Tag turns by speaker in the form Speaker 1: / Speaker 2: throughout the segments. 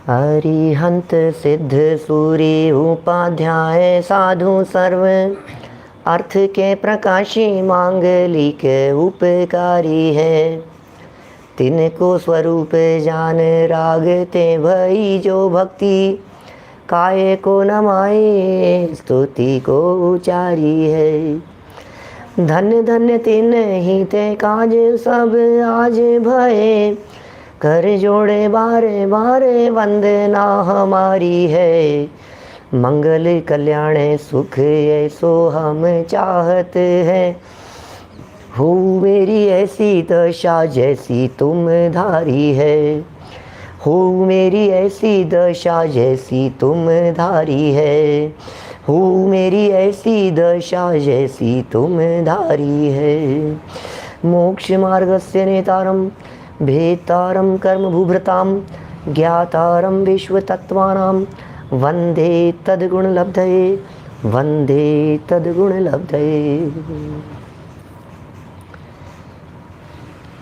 Speaker 1: अरिहंत सिद्ध सूरी उपाध्याय साधु सर्व अर्थ के प्रकाशी मांगलिक उपकारी है। तिनको स्वरूप जान रागते भई जो भक्ति काय को नमाए स्तुति को उचारी है। धन्य धन्य तिन ही ते काज सब आज भये कर जोड़े बारे बारे वंदना हमारी है। मंगल कल्याण सुख ऐसो हम चाहत है। हो मेरी ऐसी दशा जैसी तुम धारी है। हो मेरी ऐसी दशा जैसी तुम धारी है। हो मेरी ऐसी दशा जैसी तुम धारी है। मोक्ष मार्गस्य नेतारम भेतारम कर्म भूभृताम ज्ञातारम विश्व तत्वानां वंदे तद्गुण लब्धये वंदे तद्गुण लब्धये।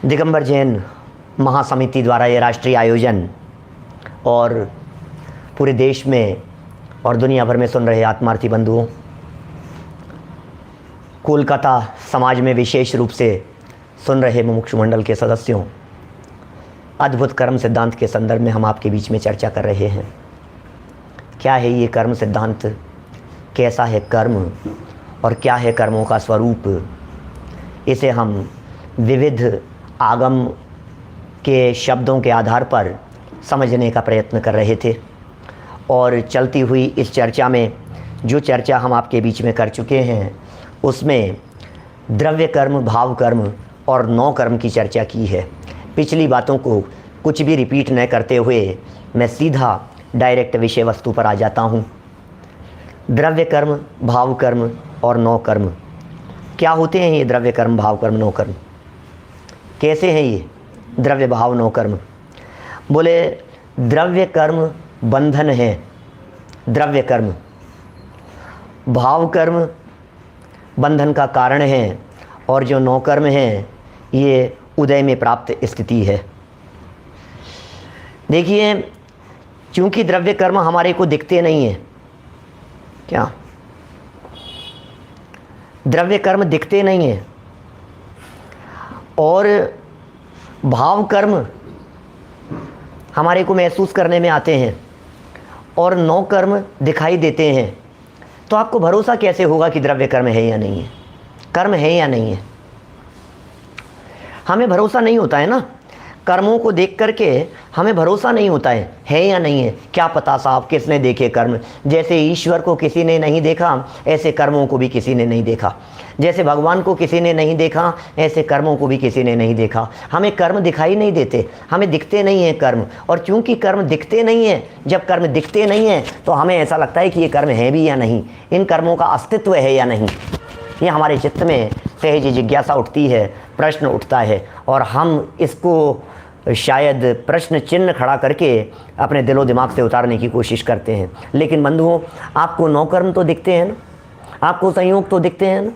Speaker 1: दिगंबर जैन महासमिति द्वारा ये राष्ट्रीय आयोजन और पूरे देश में और दुनिया भर में सुन रहे आत्मार्थी बंधुओं, कोलकाता समाज में विशेष रूप से सुन रहे मुमुक्षु मंडल के सदस्यों, अद्भुत कर्म सिद्धांत के संदर्भ में हम आपके बीच में चर्चा कर रहे हैं। क्या है ये कर्म सिद्धांत, कैसा है कर्म और क्या है कर्मों का स्वरूप, इसे हम विविध आगम के शब्दों के आधार पर समझने का प्रयत्न कर रहे थे। और चलती हुई इस चर्चा में जो चर्चा हम आपके बीच में कर चुके हैं उसमें द्रव्य कर्म, भाव कर्म और नौ कर्म की चर्चा की है। पिछली बातों को कुछ भी रिपीट न करते हुए मैं सीधा डायरेक्ट विषय वस्तु पर आ जाता हूँ। द्रव्य कर्म, भाव कर्म और नौ कर्म क्या होते हैं? ये द्रव्य कर्म, भाव कर्म, नौ कर्म कैसे हैं ये द्रव्य, भाव, नौ कर्म? बोले द्रव्य कर्म बंधन है, द्रव्य कर्म। भाव कर्म बंधन का कारण है और जो नौ कर्म हैं ये उदय में प्राप्त स्थिति है। देखिए, चूंकि द्रव्य कर्म हमारे को दिखते नहीं है, क्या द्रव्य कर्म दिखते नहीं है, और भाव कर्म हमारे को महसूस करने में आते हैं और नौ कर्म दिखाई देते हैं, तो आपको भरोसा कैसे होगा कि द्रव्य कर्म है या नहीं है, कर्म है या नहीं है? हमें भरोसा नहीं होता है ना, कर्मों को देख करके हमें भरोसा नहीं होता है या नहीं है। क्या पता साहब किसने देखे कर्म? जैसे ईश्वर को किसी ने नहीं देखा ऐसे कर्मों को भी किसी ने नहीं देखा। जैसे भगवान को किसी ने नहीं देखा ऐसे कर्मों को भी किसी ने नहीं देखा। हमें कर्म दिखाई नहीं देते, हमें दिखते नहीं हैं कर्म। और चूंकि कर्म दिखते नहीं हैं, जब कर्म दिखते नहीं हैं तो हमें ऐसा लगता है कि ये कर्म है भी या नहीं, इन कर्मों का अस्तित्व है या नहीं। ये हमारे चित्त में सहज जिज्ञासा उठती है, प्रश्न उठता है, और हम इसको शायद प्रश्न चिन्ह खड़ा करके अपने दिलो दिमाग से उतारने की कोशिश करते हैं। लेकिन बंधुओं, आपको नौ कर्म तो दिखते हैं ना, आपको संयोग तो दिखते हैं ना,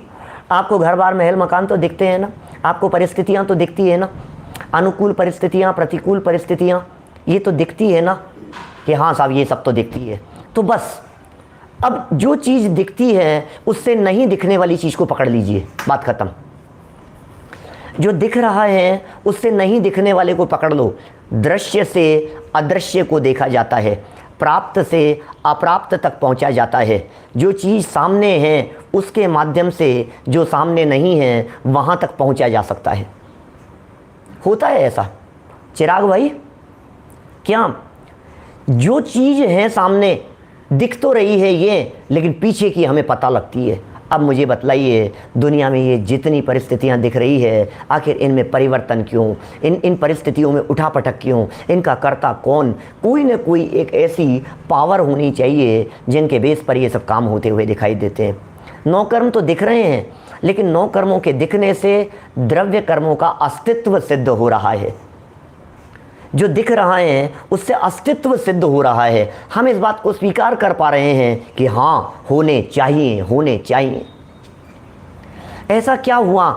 Speaker 1: आपको घर बार महल मकान तो दिखते हैं ना, आपको परिस्थितियाँ तो दिखती है ना, अनुकूल परिस्थितियाँ, प्रतिकूल परिस्थितियाँ ये तो दिखती है ना, कि हाँ साहब ये सब तो दिखती है। तो बस अब जो चीज़ दिखती है उससे नहीं दिखने वाली चीज़ को पकड़ लीजिए, बात ख़त्म। जो दिख रहा है उससे नहीं दिखने वाले को पकड़ लो। दृश्य से अदृश्य को देखा जाता है, प्राप्त से अप्राप्त तक पहुंचा जाता है। जो चीज़ सामने है उसके माध्यम से जो सामने नहीं है वहां तक पहुंचा जा सकता है। होता है ऐसा चिराग भाई? क्या जो चीज़ है सामने दिख तो रही है ये, लेकिन पीछे की हमें पता लगती है। अब मुझे बतलाइए, दुनिया में ये जितनी परिस्थितियां दिख रही है, आखिर इनमें परिवर्तन क्यों? इन परिस्थितियों में उठापटक क्यों? इनका कर्ता कौन? कोई न कोई एक ऐसी पावर होनी चाहिए जिनके बेस पर ये सब काम होते हुए दिखाई देते हैं। नौ कर्म तो दिख रहे हैं, लेकिन नौ कर्मों के दिखने से द्रव्य कर्मों का अस्तित्व सिद्ध हो रहा है। जो दिख रहा है उससे अस्तित्व सिद्ध हो रहा है। हम इस बात को स्वीकार कर पा रहे हैं कि हाँ होने चाहिए, होने चाहिए। ऐसा क्या हुआ?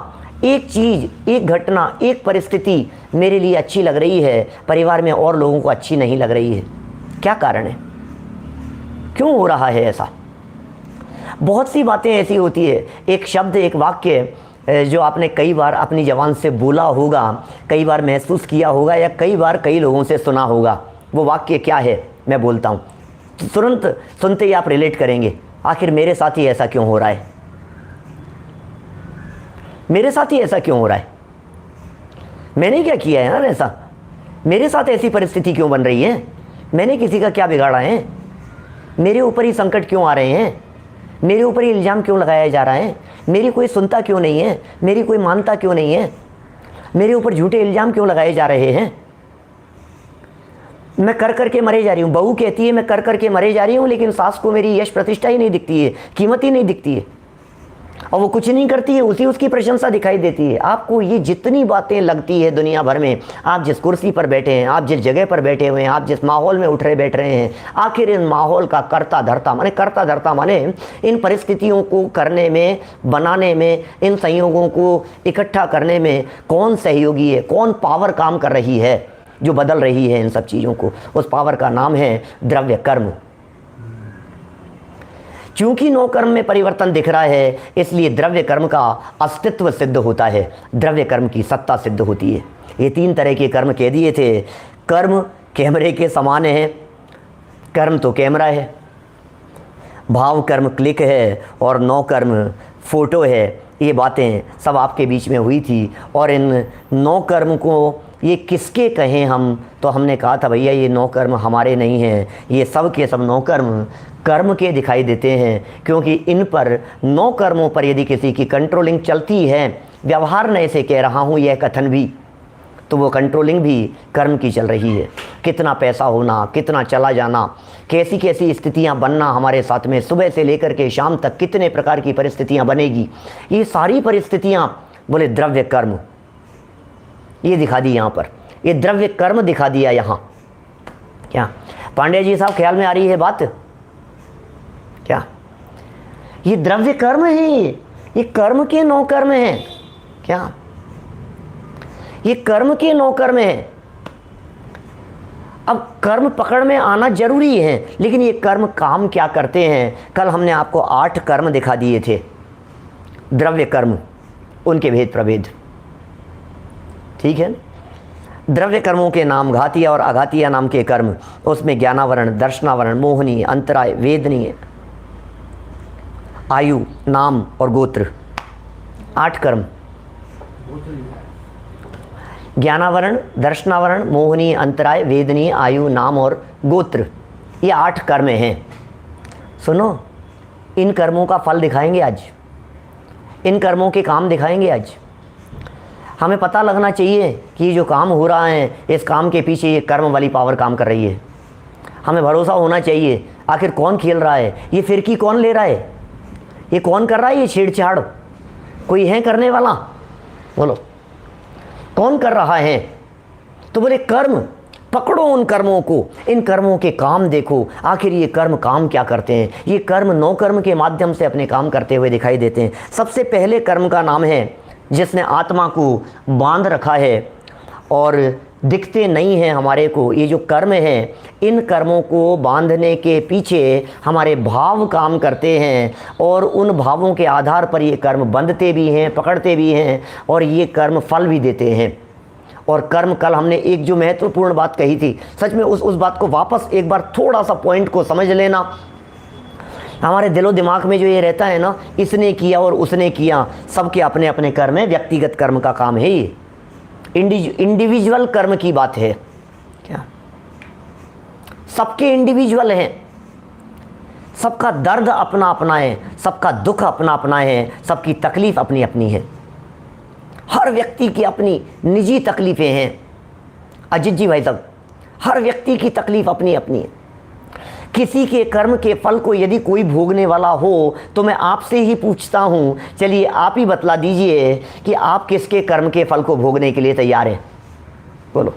Speaker 1: एक चीज़, एक घटना, एक परिस्थिति मेरे लिए अच्छी लग रही है, परिवार में और लोगों को अच्छी नहीं लग रही है। क्या कारण है, क्यों हो रहा है ऐसा? बहुत सी बातें ऐसी होती है, एक शब्द, एक वाक्य जो आपने कई बार अपनी ज़बान से बोला होगा, कई बार महसूस किया होगा, या कई बार कई लोगों से सुना होगा। वो वाक्य क्या है मैं बोलता हूँ, तुरंत सुनते ही आप रिलेट करेंगे, आखिर मेरे साथ ही ऐसा क्यों हो रहा है, मेरे साथ ही ऐसा क्यों हो रहा है, मैंने क्या किया है यार ऐसा, मेरे साथ ऐसी परिस्थिति क्यों बन रही है, मैंने किसी का क्या बिगाड़ा है, मेरे ऊपर ही संकट क्यों आ रहे हैं, मेरे ऊपर ही इल्ज़ाम क्यों लगाया जा रहा है, मेरी कोई सुनता क्यों नहीं है, मेरी कोई मानता क्यों नहीं है, मेरे ऊपर झूठे इल्ज़ाम क्यों लगाए जा रहे हैं, मैं कर कर के मरे जा रही हूँ। बहू कहती है मैं कर कर के मरे जा रही हूँ, लेकिन सास को मेरी यश प्रतिष्ठा ही नहीं दिखती है, कीमत ही नहीं दिखती है, और वो कुछ नहीं करती है, उसी उसकी प्रशंसा दिखाई देती है। आपको ये जितनी बातें लगती है दुनिया भर में, आप जिस कुर्सी पर बैठे हैं, आप जिस जगह पर बैठे हुए हैं, आप जिस माहौल में उठ रहे बैठ रहे हैं, आखिर इन माहौल का करता धरता माने इन परिस्थितियों को करने में, बनाने में, इन संयोगों को इकट्ठा करने में कौन सहयोगी है, कौन पावर काम कर रही है जो बदल रही है इन सब चीज़ों को? उस पावर का नाम है द्रव्य कर्म। क्योंकि नौ कर्म में परिवर्तन दिख रहा है, इसलिए द्रव्य कर्म का अस्तित्व सिद्ध होता है, द्रव्य कर्म की सत्ता सिद्ध होती है। ये 3 तरह के कर्म कह दिए थे। कर्म कैमरे के समान है, कर्म तो कैमरा है, भाव कर्म क्लिक है, और 9 कर्म फोटो है। ये बातें सब आपके बीच में हुई थी। और इन 9 कर्म को ये किसके कहें हम, तो हमने कहा था भैया ये 9 कर्म हमारे नहीं हैं, ये सब के सब 9 कर्म कर्म के दिखाई देते हैं, क्योंकि इन पर 9 कर्मों पर यदि किसी की कंट्रोलिंग चलती है, व्यवहार नए से कह रहा हूँ यह कथन भी, तो वो कंट्रोलिंग भी कर्म की चल रही है। कितना पैसा होना, कितना चला जाना, कैसी कैसी स्थितियां बनना हमारे साथ में, सुबह से लेकर के शाम तक कितने प्रकार की परिस्थितियां बनेगी, ये सारी परिस्थितियां बोले द्रव्य कर्म, ये दिखा दी यहाँ पर, ये द्रव्य कर्म दिखा दिया यहाँ। क्या पांडे जी साहब ख्याल में आ रही है बात? क्या ये द्रव्य कर्म है, ये कर्म के 9 कर्म हैं। क्या ये कर्म के 9 कर्म हैं? अब कर्म पकड़ में आना जरूरी है, लेकिन ये कर्म काम क्या करते हैं? कल हमने आपको 8 कर्म दिखा दिए थे, द्रव्य कर्म, उनके भेद प्रभेद, ठीक है। द्रव्य कर्मों के नाम घातीय और अघातीय नाम के कर्म, उसमें ज्ञानावरण, दर्शनावरण, मोहनी, अंतराय, वेदनीय, आयु, नाम और गोत्र, 8 कर्म। ज्ञानावरण, दर्शनावरण, मोहनी, अंतराय, वेदनीय, आयु, नाम और गोत्र, ये 8 कर्म हैं। सुनो, इन कर्मों का फल दिखाएंगे आज, इन कर्मों के काम दिखाएंगे आज। हमें पता लगना चाहिए कि ये जो काम हो रहा है, इस काम के पीछे ये कर्म वाली पावर काम कर रही है। हमें भरोसा होना चाहिए, आखिर कौन खेल रहा है, ये फिरकी कौन ले रहा है, ये कौन कर रहा है, ये छेड़छाड़ कोई है करने वाला? बोलो कौन कर रहा है? तो बोले कर्म, पकड़ो उन कर्मों को, इन कर्मों के काम देखो, आखिर ये कर्म काम क्या करते हैं। ये कर्म 9 कर्म के माध्यम से अपने काम करते हुए दिखाई देते हैं। सबसे पहले कर्म का नाम है जिसने आत्मा को बांध रखा है और दिखते नहीं हैं हमारे को। ये जो कर्म हैं, इन कर्मों को बांधने के पीछे हमारे भाव काम करते हैं, और उन भावों के आधार पर ये कर्म बंधते भी हैं, पकड़ते भी हैं, और ये कर्म फल भी देते हैं। और कर्म, कल हमने एक जो महत्वपूर्ण बात कही थी, सच में उस बात को वापस एक बार थोड़ा सा पॉइंट को समझ लेना। हमारे दिलो दिमाग में जो ये रहता है ना, इसने किया और उसने किया, सबके अपने अपने कर्म है, व्यक्तिगत कर्म का काम है ये, इंडिविजुअल कर्म की बात है। क्या सबके इंडिविजुअल हैं, सबका दर्द अपना अपना है, सबका दुख अपना अपना है, सबकी तकलीफ अपनी अपनी है, हर व्यक्ति की अपनी निजी तकलीफें हैं। अजीत जी भाई साहब, हर व्यक्ति की तकलीफ अपनी अपनी है। किसी के कर्म के फल को यदि कोई भोगने वाला हो, तो मैं आपसे ही पूछता हूँ, चलिए आप ही बतला दीजिए कि आप किसके कर्म के फल को भोगने के लिए तैयार हैं? बोलो,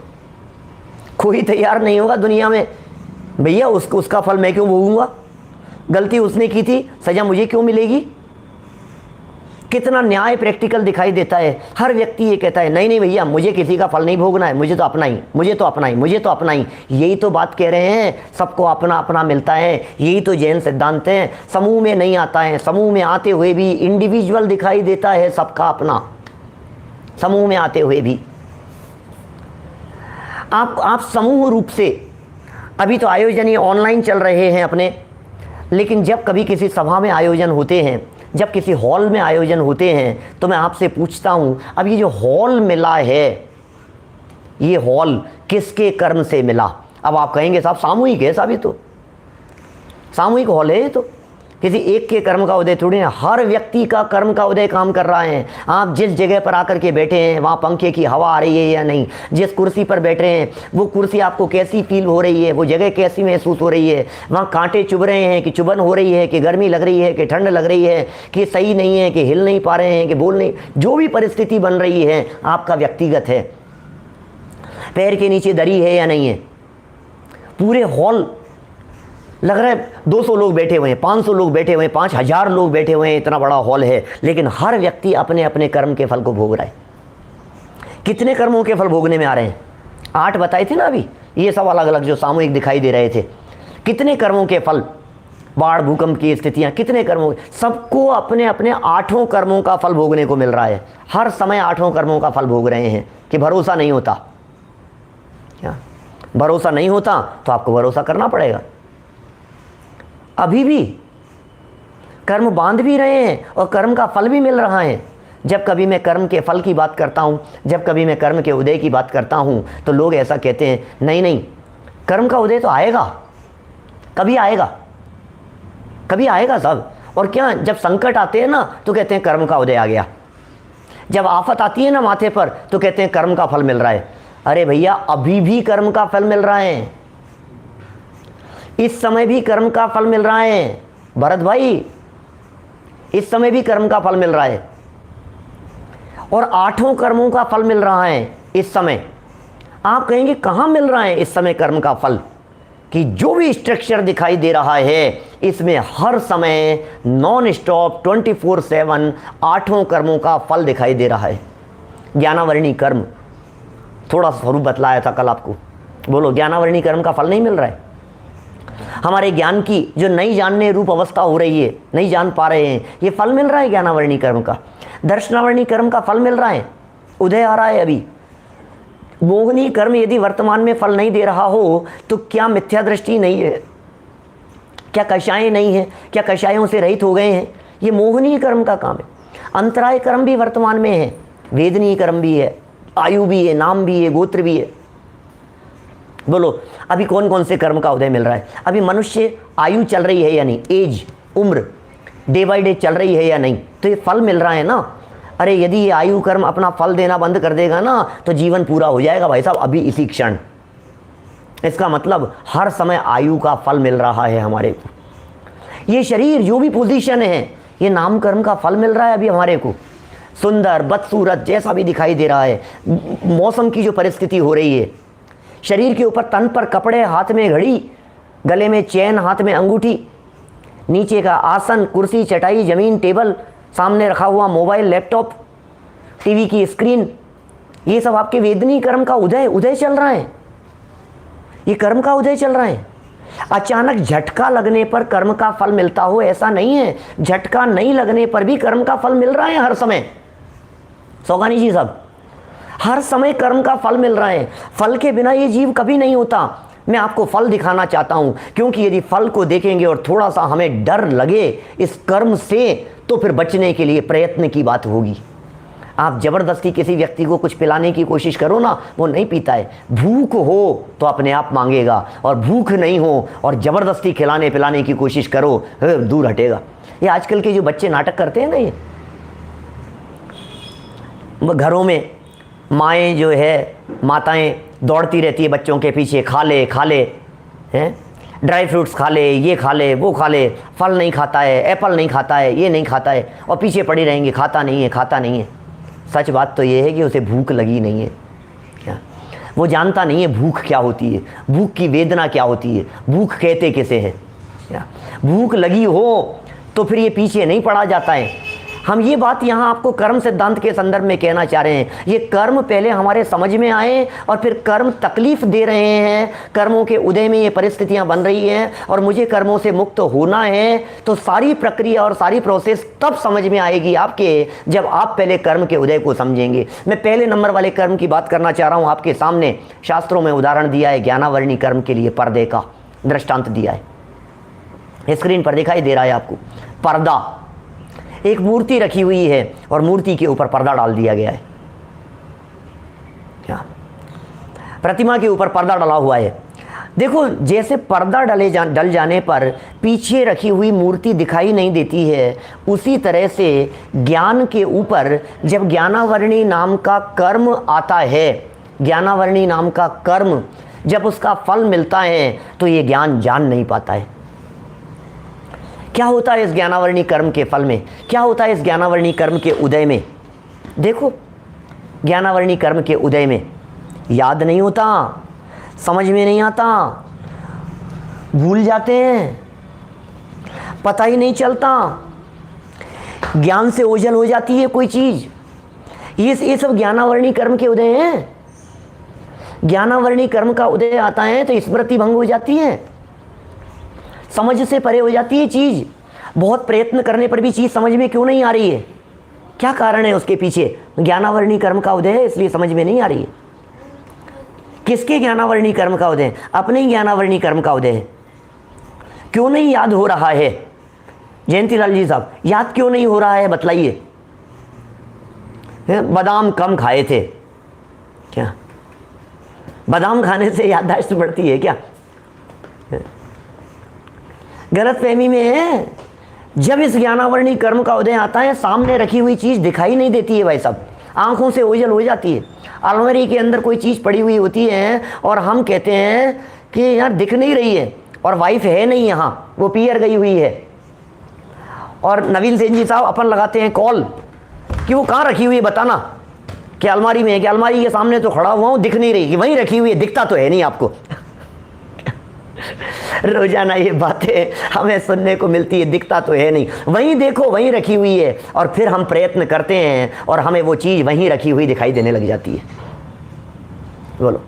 Speaker 1: कोई तैयार नहीं होगा दुनिया में। भैया उसका फल मैं क्यों भोगूंगा? गलती उसने की थी, सजा मुझे क्यों मिलेगी? कितना न्याय प्रैक्टिकल दिखाई देता है। हर व्यक्ति ये कहता है नहीं नहीं भैया, मुझे किसी का फल नहीं भोगना है, मुझे तो अपना ही, मुझे तो अपना ही, मुझे तो अपना ही। यही तो बात कह रहे हैं, सबको अपना अपना मिलता है। यही तो जैन सिद्धांत है। समूह में नहीं आता है, समूह में आते हुए भी इंडिविजुअल दिखाई देता है सबका अपना, समूह में आते हुए भी। आप समूह रूप से, अभी तो आयोजन ये ऑनलाइन चल रहे हैं अपने, लेकिन जब कभी किसी सभा में आयोजन होते हैं, जब किसी हॉल में आयोजन होते हैं, तो मैं आपसे पूछता हूं, अब ये जो हॉल मिला है, ये हॉल किसके कर्म से मिला? अब आप कहेंगे साहब सामूहिक है, साहब ये तो सामूहिक हॉल है, ये तो किसी एक के कर्म का उदय थोड़ी है, हर व्यक्ति का कर्म का उदय काम कर रहा है। आप जिस जगह पर आकर के बैठे हैं वहाँ पंखे की हवा आ रही है या नहीं, जिस कुर्सी पर बैठे हैं वो कुर्सी आपको कैसी फील हो रही है, वो जगह कैसी महसूस हो रही है, वहाँ कांटे चुभ रहे हैं कि चुभन हो रही है, कि गर्मी लग रही है, कि ठंड लग रही है, कि सही नहीं है, कि हिल नहीं पा रहे हैं, कि बोल नहीं, जो भी परिस्थिति बन रही है आपका व्यक्तिगत है। पैर के नीचे दरी है या नहीं है, पूरे हॉल लग रहा है 200 लोग बैठे हुए हैं, 500 लोग बैठे हुए हैं, 5000 लोग बैठे हुए हैं, इतना बड़ा हॉल है, लेकिन हर व्यक्ति अपने अपने कर्म के फल को भोग रहा है। कितने कर्मों के फल भोगने में आ रहे हैं? 8 बताए थे ना अभी, ये सब अलग अलग जो सामूहिक दिखाई दे रहे थे। कितने कर्मों के फल, बाढ़ भूकंप की स्थितियां, कितने कर्मों, सबको अपने अपने 8 कर्मों का फल भोगने को मिल रहा है। हर समय 8 कर्मों का फल भोग रहे हैं। कि भरोसा नहीं होता क्या? भरोसा नहीं होता तो आपको भरोसा करना पड़ेगा। अभी भी कर्म बांध भी रहे हैं और कर्म का फल भी मिल रहा है। जब कभी मैं कर्म के फल की बात करता हूँ, जब कभी मैं कर्म के उदय की बात करता हूँ, तो लोग ऐसा कहते हैं नहीं नहीं, कर्म का उदय तो आएगा, कभी आएगा, कभी आएगा सब। और क्या, जब संकट आते हैं ना तो कहते हैं कर्म का उदय आ गया। जब आफत आती है ना माथे पर तो कहते हैं कर्म का फल मिल रहा है। अरे भैया, अभी भी कर्म का फल मिल रहा है, इस समय भी कर्म का फल मिल रहा है भरत भाई, इस समय भी कर्म का फल मिल रहा है। और 8 कर्मों का फल मिल रहा है इस समय। आप कहेंगे कहाँ मिल रहा है इस समय कर्म का फल? कि जो भी स्ट्रक्चर दिखाई दे रहा है इसमें हर समय नॉन स्टॉप 24/7 8 कर्मों का फल दिखाई दे रहा है। ज्ञानावरणी कर्म, थोड़ा स्वरूप बतलाया था कल आपको, बोलो ज्ञानावरणी कर्म का फल नहीं मिल रहा है? हमारे ज्ञान की जो नई जानने रूप अवस्था हो रही है, नहीं जान पा रहे हैं, ये फल मिल रहा है ज्ञानावरणी कर्म का। दर्शनावरणी कर्म का फल मिल रहा है, उदय आ रहा है अभी। मोहनी कर्म यदि वर्तमान में फल नहीं दे रहा हो तो क्या मिथ्या दृष्टि नहीं है? क्या कषाय नहीं है? क्या कषायों से रहित हो गए हैं? ये मोहनीय कर्म का काम है। अंतराय कर्म भी वर्तमान में है, वेदनीय कर्म भी है, आयु भी है, नाम भी है, गोत्र भी है। बोलो अभी कौन कौन से कर्म का उदय मिल रहा है? अभी मनुष्य आयु चल रही है या नहीं, एज, उम्र डे बाय डे चल रही है या नहीं, तो ये फल मिल रहा है ना। अरे यदि ये आयु कर्म अपना फल देना बंद कर देगा ना तो जीवन पूरा हो जाएगा भाई साहब, अभी इसी क्षण। इसका मतलब हर समय आयु का फल मिल रहा है हमारे को। ये शरीर जो भी पोजीशन है, ये नाम कर्म का फल मिल रहा है अभी हमारे को। सुंदर बदसूरत जैसा भी दिखाई दे रहा है, मौसम की जो परिस्थिति हो रही है, शरीर के ऊपर, तन पर कपड़े, हाथ में घड़ी, गले में चैन, हाथ में अंगूठी, नीचे का आसन, कुर्सी, चटाई, जमीन, टेबल, सामने रखा हुआ मोबाइल, लैपटॉप, टीवी की स्क्रीन, ये सब आपके वेदनीय कर्म का उदय चल रहा है। ये कर्म का उदय चल रहा है। अचानक झटका लगने पर कर्म का फल मिलता हो ऐसा नहीं है, झटका नहीं लगने पर भी कर्म का फल मिल रहा है हर समय। सौगानी जी साहब, हर समय कर्म का फल मिल रहा है। फल के बिना ये जीव कभी नहीं होता। मैं आपको फल दिखाना चाहता हूं, क्योंकि यदि फल को देखेंगे और थोड़ा सा हमें डर लगे इस कर्म से, तो फिर बचने के लिए प्रयत्न की बात होगी। आप जबरदस्ती किसी व्यक्ति को कुछ पिलाने की कोशिश करो ना, वो नहीं पीता है। भूख हो तो अपने आप मांगेगा, और भूख नहीं हो और जबरदस्ती खिलाने पिलाने की कोशिश करो, दूर हटेगा। ये आजकल के जो बच्चे नाटक करते हैं ना, ये घरों में माएँ जो है, माताएं दौड़ती रहती है बच्चों के पीछे, खा ले हैं, ड्राई फ्रूट्स खा ले, ये खा ले, वो खा ले, फल नहीं खाता है, एप्पल नहीं खाता है, ये नहीं खाता है, और पीछे पड़ी रहेंगी, खाता नहीं है, खाता नहीं है। सच बात तो ये है कि उसे भूख लगी नहीं है। क्या वो जानता नहीं है भूख क्या होती है, भूख की वेदना क्या होती है, भूख कहते किसे है। क्या भूख लगी हो तो फिर ये पीछे नहीं पड़ा जाता है। हम ये बात यहाँ आपको कर्म सिद्धांत के संदर्भ में कहना चाह रहे हैं। ये कर्म पहले हमारे समझ में आए और फिर कर्म तकलीफ दे रहे हैं, कर्मों के उदय में ये परिस्थितियाँ बन रही हैं और मुझे कर्मों से मुक्त होना है। तो सारी प्रक्रिया और सारी प्रोसेस तब समझ में आएगी आपके, जब आप पहले कर्म के उदय को समझेंगे। मैं पहले नंबर वाले कर्म की बात करना चाह रहा हूँ आपके सामने। शास्त्रों में उदाहरण दिया है ज्ञानावरणी कर्म के लिए, पर्दे का दृष्टांत दिया है। स्क्रीन पर दिखाई दे रहा है आपको पर्दा। एक मूर्ति रखी हुई है और मूर्ति के ऊपर पर्दा डाल दिया गया है। क्या प्रतिमा के ऊपर पर्दा डला हुआ है। देखो, जैसे पर्दा डल जाने पर पीछे रखी हुई मूर्ति दिखाई नहीं देती है, उसी तरह से ज्ञान के ऊपर जब ज्ञानावरणी नाम का कर्म आता है, ज्ञानावरणी नाम का कर्म जब उसका फल मिलता है तो ये ज्ञान जान नहीं पाता है। क्या होता है इस ज्ञानावरणी कर्म के फल में, क्या होता है इस ज्ञानावरणी कर्म के उदय में? देखो, ज्ञानावरणी कर्म के उदय में याद नहीं होता, समझ में नहीं आता, भूल जाते हैं, पता ही नहीं चलता, ज्ञान से ओझल हो जाती है कोई चीज। ये सब ज्ञानावरणी कर्म के उदय हैं। ज्ञानावरणी कर्म का उदय आता है तो स्मृति भंग हो जाती है, समझ से परे हो जाती है चीज। बहुत प्रयत्न करने पर भी चीज समझ में क्यों नहीं आ रही है? क्या कारण है उसके पीछे? ज्ञानावरणी कर्म का उदय है, इसलिए समझ में नहीं आ रही है। किसके ज्ञानावरणी कर्म का उदय? अपने ही ज्ञानावरणी कर्म का उदय है। क्यों नहीं याद हो रहा है? जयंतीलाल जी साहब, याद क्यों नहीं हो रहा है, बतलाइए। बादाम कम खाए थे क्या? बादाम खाने से याददाश्त बढ़ती है क्या? गलतफहमी में है। जब इस ज्ञानावरणी कर्म का उदय आता है, सामने रखी हुई चीज दिखाई नहीं देती है भाई साहब, आंखों से ओझल हो जाती है। अलमारी के अंदर कोई चीज पड़ी हुई होती है और हम कहते हैं कि यार दिख नहीं रही है, और वाइफ है नहीं यहाँ, वो पियर गई हुई है। और नवीन सेन जी साहब अपन लगाते हैं कॉल कि वो कहाँ रखी हुई है बताना, कि अलमारी में है, कि अलमारी के सामने तो खड़ा हुआ हूँ, दिख नहीं रही, कि वहीं रखी हुई है, दिखता तो है नहीं आपको। रोजाना ये बातें हमें सुनने को मिलती है, दिखता तो है नहीं, वहीं देखो वहीं रखी हुई है। और फिर हम प्रयत्न करते हैं और हमें वो चीज वहीं रखी हुई दिखाई देने लग जाती है। बोलो,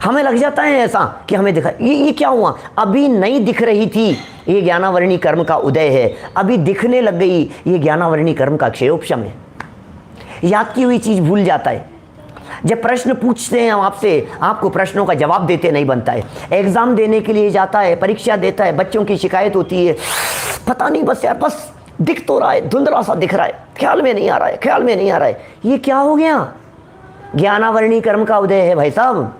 Speaker 1: हमें लग जाता है ऐसा कि हमें दिखा, ये क्या हुआ, अभी नहीं दिख रही थी, ये ज्ञानावरणी कर्म का उदय है। अभी दिखने लग गई, ये ज्ञानावरणी कर्म का क्षयोपशम है। याद की हुई चीज भूल जाता है। जब प्रश्न पूछते हैं हम आपसे, आपको प्रश्नों का जवाब देते नहीं बनता है। एग्जाम देने के लिए जाता है, परीक्षा देता है, बच्चों की शिकायत होती है, पता नहीं बस यार, बस दिख तो रहा है, धुंधला सा दिख रहा है, ख्याल में नहीं आ रहा है, ख्याल में नहीं आ रहा है। ये क्या हो गया? ज्ञानावरणी कर्म का उदय है भाई साहब।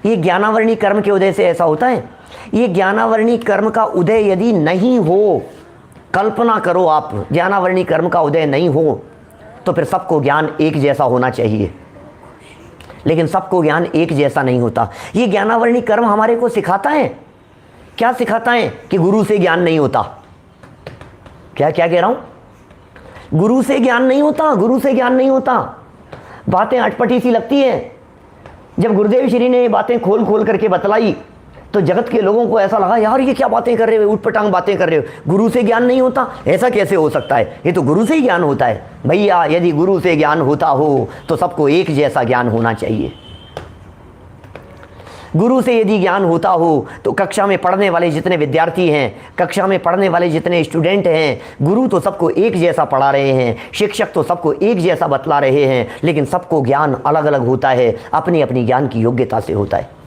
Speaker 1: ये ज्ञानावरणी कर्म के उदय से ऐसा होता है। ये ज्ञानावरणी कर्म का उदय यदि नहीं हो, कल्पना करो आप, ज्ञानावरणी कर्म का उदय नहीं हो तो फिर सबको ज्ञान एक जैसा होना चाहिए, लेकिन सबको ज्ञान एक जैसा नहीं होता। ये ज्ञानावरणी कर्म हमारे को सिखाता है, क्या सिखाता है? कि गुरु से ज्ञान नहीं होता। क्या क्या कह रहा हूं? गुरु से ज्ञान नहीं होता, गुरु से ज्ञान नहीं होता। बातें अटपटी सी लगती है। जब गुरुदेव श्री ने ये बातें खोल खोल करके बतलाई तो जगत के लोगों को ऐसा लगा, यार ये क्या बातें कर रहे हो, उठपटांग बातें कर रहे हो, गुरु से ज्ञान नहीं होता, ऐसा कैसे हो सकता है, ये तो गुरु से ही ज्ञान होता है। भैया, यदि गुरु से ज्ञान होता हो तो सबको एक जैसा ज्ञान होना चाहिए। गुरु से यदि ज्ञान होता हो तो कक्षा में पढ़ने वाले जितने विद्यार्थी हैं, कक्षा में पढ़ने वाले जितने स्टूडेंट हैं, गुरु तो सबको एक जैसा पढ़ा रहे हैं, शिक्षक तो सबको एक जैसा बतला रहे हैं, लेकिन सबको ज्ञान अलग अलग होता है, अपनी अपनी ज्ञान की योग्यता से होता है।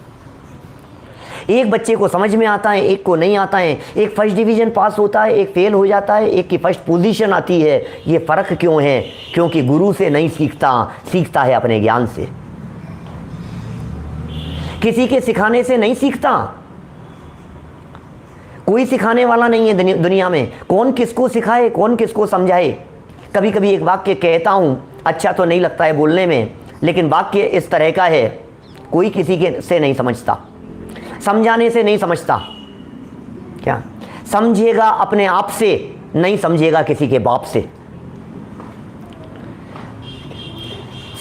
Speaker 1: एक बच्चे को समझ में आता है, एक को नहीं आता है, एक फर्स्ट डिवीजन पास होता है, एक फेल हो जाता है, एक की फर्स्ट पोजीशन आती है। ये फर्क क्यों है? क्योंकि गुरु से नहीं सीखता, सीखता है अपने ज्ञान से। किसी के सिखाने से नहीं सीखता। कोई सिखाने वाला नहीं है दुनिया में। कौन किसको सिखाए, कौन किसको समझाए। कभी कभी एक वाक्य कहता हूं, अच्छा तो नहीं लगता है बोलने में, लेकिन वाक्य इस तरह का है, कोई किसी के से नहीं समझता, समझाने से नहीं समझता। क्या समझेगा? अपने आप से, नहीं समझेगा किसी के बाप से।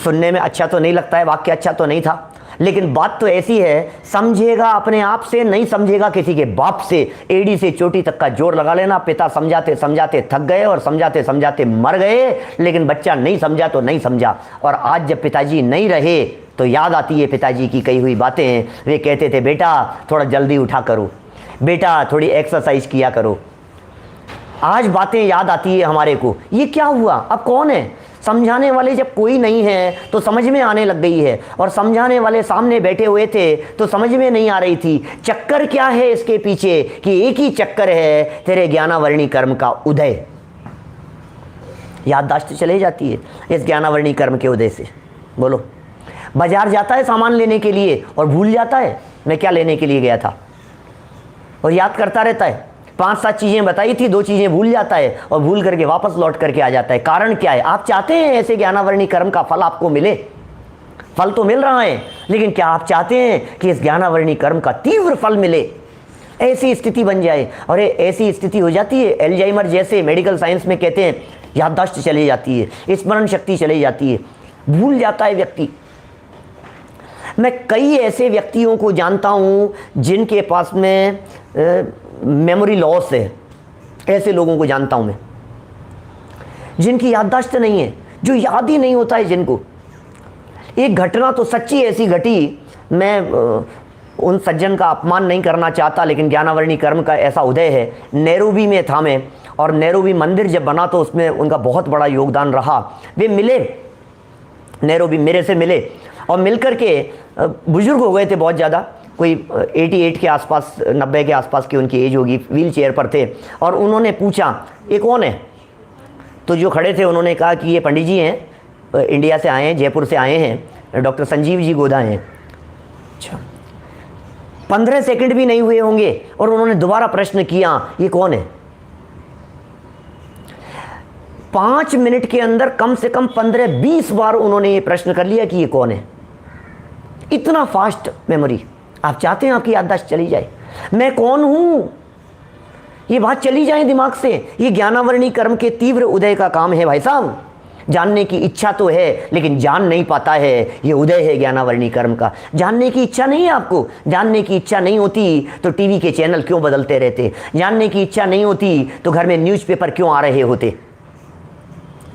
Speaker 1: सुनने में अच्छा तो नहीं लगता है, वाक्य अच्छा तो नहीं था, लेकिन बात तो ऐसी है, समझेगा अपने आप से, नहीं समझेगा किसी के बाप से। एड़ी से चोटी तक का जोर लगा लेना। पिता समझाते समझाते थक गए और समझाते समझाते मर गए, लेकिन बच्चा नहीं समझा तो नहीं समझा। और आज जब पिताजी नहीं रहे तो याद आती है पिताजी की कही हुई बातें। वे कहते थे, बेटा थोड़ा जल्दी उठा करो, बेटा थोड़ी एक्सरसाइज किया करो। आज बातें याद आती है हमारे को, ये क्या हुआ, अब कौन है समझाने वाले? जब कोई नहीं है तो समझ में आने लग गई है, और समझाने वाले सामने बैठे हुए थे तो समझ में नहीं आ रही थी। चक्कर क्या है इसके पीछे, कि एक ही चक्कर है, तेरे ज्ञानावरणी कर्म का उदय। याददाश्त चले जाती है इस ज्ञानावरणी कर्म के उदय से। बोलो, बाजार जाता है सामान लेने के लिए और भूल जाता है मैं क्या लेने के लिए गया था, और याद करता रहता है। 5-7 चीज़ें बताई थी, 2 चीज़ें भूल जाता है और भूल करके वापस लौट करके आ जाता है। कारण क्या है? आप चाहते हैं ऐसे ज्ञानावरणी कर्म का फल आपको मिले? फल तो मिल रहा है, लेकिन क्या आप चाहते हैं कि इस ज्ञानावरणी कर्म का तीव्र फल मिले? ऐसी स्थिति बन जाए, और ऐसी स्थिति हो जाती है एल्जाइमर जैसे, मेडिकल साइंस में कहते हैं याददाश्त चली जाती है, स्मरण शक्ति चली जाती है, भूल जाता है व्यक्ति। मैं कई ऐसे व्यक्तियों को जानता हूँ जिनके पास में मेमोरी लॉस है। ऐसे लोगों को जानता हूँ मैं जिनकी याददाश्त नहीं है, जो याद ही नहीं होता है जिनको। एक घटना तो सच्ची ऐसी घटी, मैं उन सज्जन का अपमान नहीं करना चाहता, लेकिन ज्ञानावरणी कर्म का ऐसा उदय है। नैरोबी में था मैं, और नैरोबी मंदिर जब बना तो उसमें उनका बहुत बड़ा योगदान रहा। वे मिले, नैरोबी मेरे से मिले, और मिलकर के बुजुर्ग हो गए थे बहुत ज़्यादा, कोई 88 के आसपास, 90 के आसपास की उनकी एज होगी, व्हील चेयर पर थे। और उन्होंने पूछा, ये कौन है? तो जो खड़े थे उन्होंने कहा कि ये पंडित जी हैं, इंडिया से आए हैं, जयपुर से आए हैं, डॉक्टर संजीव जी गोधा हैं। अच्छा, 15 सेकंड भी नहीं हुए होंगे और उन्होंने दोबारा प्रश्न किया, ये कौन है? 5 मिनट के अंदर कम से कम 15-20 बार उन्होंने ये प्रश्न कर लिया कि ये कौन है। इतना फास्ट मेमोरी। आप चाहते हैं आपकी याददाश्त चली जाए, मैं कौन हूं, ये बात चली जाए दिमाग से। ये ज्ञानावरणी कर्म के तीव्र उदय का काम है भाई साहब। जानने की इच्छा तो है, लेकिन जान नहीं पाता है, ये उदय है ज्ञानावरणी कर्म का। जानने की इच्छा नहीं है आपको, जानने की इच्छा नहीं होती तो टीवी के चैनल क्यों बदलते रहते? जानने की इच्छा नहीं होती तो घर में न्यूज़पेपर क्यों आ रहे होते?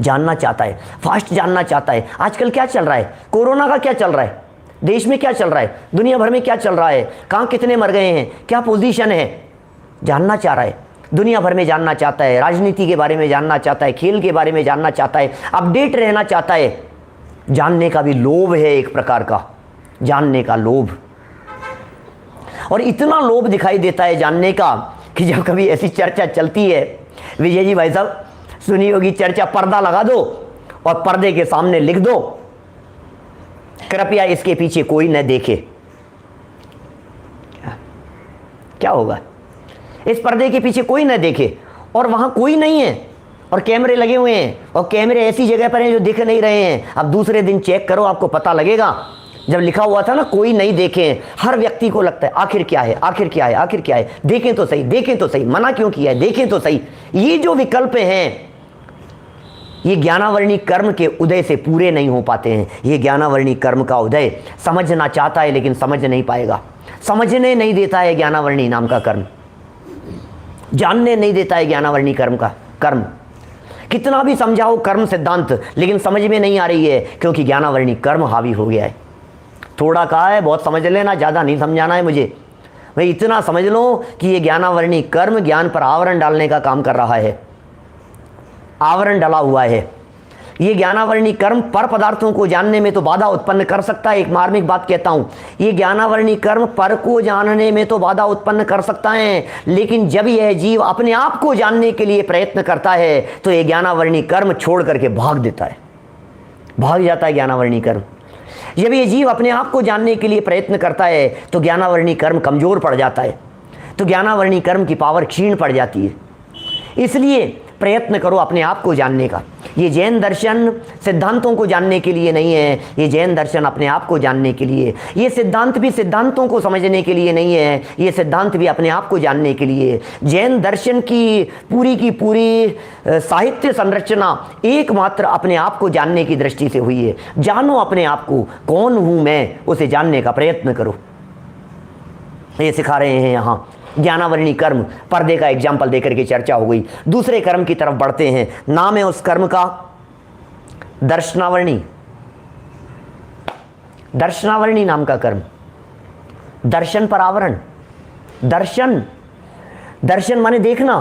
Speaker 1: जानना चाहता है, फास्ट जानना चाहता है। आजकल क्या चल रहा है, कोरोना का क्या चल रहा है, देश में क्या चल रहा है, दुनिया भर में क्या चल रहा है, कहाँ कितने मर गए हैं, क्या पोजीशन है, जानना चाह रहा है। दुनिया भर में जानना चाहता है, राजनीति के बारे में जानना चाहता है, खेल के बारे में जानना चाहता है, अपडेट रहना चाहता है। जानने का भी लोभ है एक प्रकार का, जानने का लोभ। और इतना लोभ दिखाई देता है जानने का कि जब कभी ऐसी चर्चा चलती है, विजय जी भाई साहब सुनी होगी चर्चा, पर्दा लगा दो और पर्दे के सामने लिख दो, कृपया इसके पीछे कोई न देखे। क्या होगा? इस पर्दे के पीछे कोई न देखे, और वहां कोई नहीं है, और कैमरे लगे हुए हैं, और कैमरे ऐसी जगह पर हैं जो दिख नहीं रहे हैं। अब दूसरे दिन चेक करो, आपको पता लगेगा। जब लिखा हुआ था ना कोई नहीं देखे, हर व्यक्ति को लगता है आखिर क्या है, आखिर क्या है, आखिर क्या है, देखें तो सही, देखें तो सही, मना क्यों किया है, देखें तो सही। ये जो विकल्प हैं ये ज्ञानावरणी कर्म के उदय से पूरे नहीं हो पाते हैं। ये ज्ञानावरणी कर्म का उदय समझना चाहता है लेकिन समझ नहीं पाएगा, समझने नहीं देता है ज्ञानावरणी नाम का कर्म, जानने नहीं देता है ज्ञानावरणी कर्म का कर्म। कितना भी समझाओ कर्म सिद्धांत, लेकिन समझ में नहीं आ रही है, क्योंकि ज्ञानावरणी कर्म हावी हो गया है। थोड़ा कहा है, बहुत समझ लेना, ज़्यादा नहीं समझाना है मुझे। भाई इतना समझ लो कि ये ज्ञानावरणी कर्म ज्ञान पर आवरण डालने का काम कर रहा है, आवरण डला हुआ है। ये ज्ञानावरणी कर्म पर पदार्थों को जानने में तो बाधा उत्पन्न कर सकता है। एक मार्मिक बात कहता हूं, ये ज्ञानावरणी कर्म पर को जानने में तो बाधा उत्पन्न कर सकता है, लेकिन जब यह जीव अपने आप को जानने के लिए प्रयत्न करता है तो ये ज्ञानावरणी कर्म छोड़ करके भाग देता है, भाग जाता है ज्ञानावरणी कर्म। जब ये जीव अपने आप को जानने के लिए प्रयत्न करता है तो ज्ञानावरणी कर्म कमजोर पड़ जाता है, तो ज्ञानावरणी कर्म की पावर क्षीण पड़ जाती है। इसलिए प्रयत्न करो अपने आप को जानने का। ये जैन दर्शन सिद्धांतों को जानने के लिए नहीं है, ये जैन दर्शन अपने आप को जानने के लिए। ये सिद्धांत भी सिद्धांतों को समझने के लिए नहीं है, ये सिद्धांत भी अपने आप को जानने के लिए। जैन दर्शन की पूरी साहित्य संरचना एकमात्र अपने आप को जानने की दृष्टि से हुई है। जानो अपने आप को, कौन हूं मैं, उसे जानने का प्रयत्न करो। ये सिखा रहे हैं यहाँ। ज्ञानावरणी कर्म, पर्दे का एग्जाम्पल देकर के चर्चा हो गई। दूसरे कर्म की तरफ बढ़ते हैं। नाम है उस कर्म का दर्शनावरणी। दर्शनावरणी नाम का कर्म, दर्शन पर आवरण। दर्शन, दर्शन माने देखना,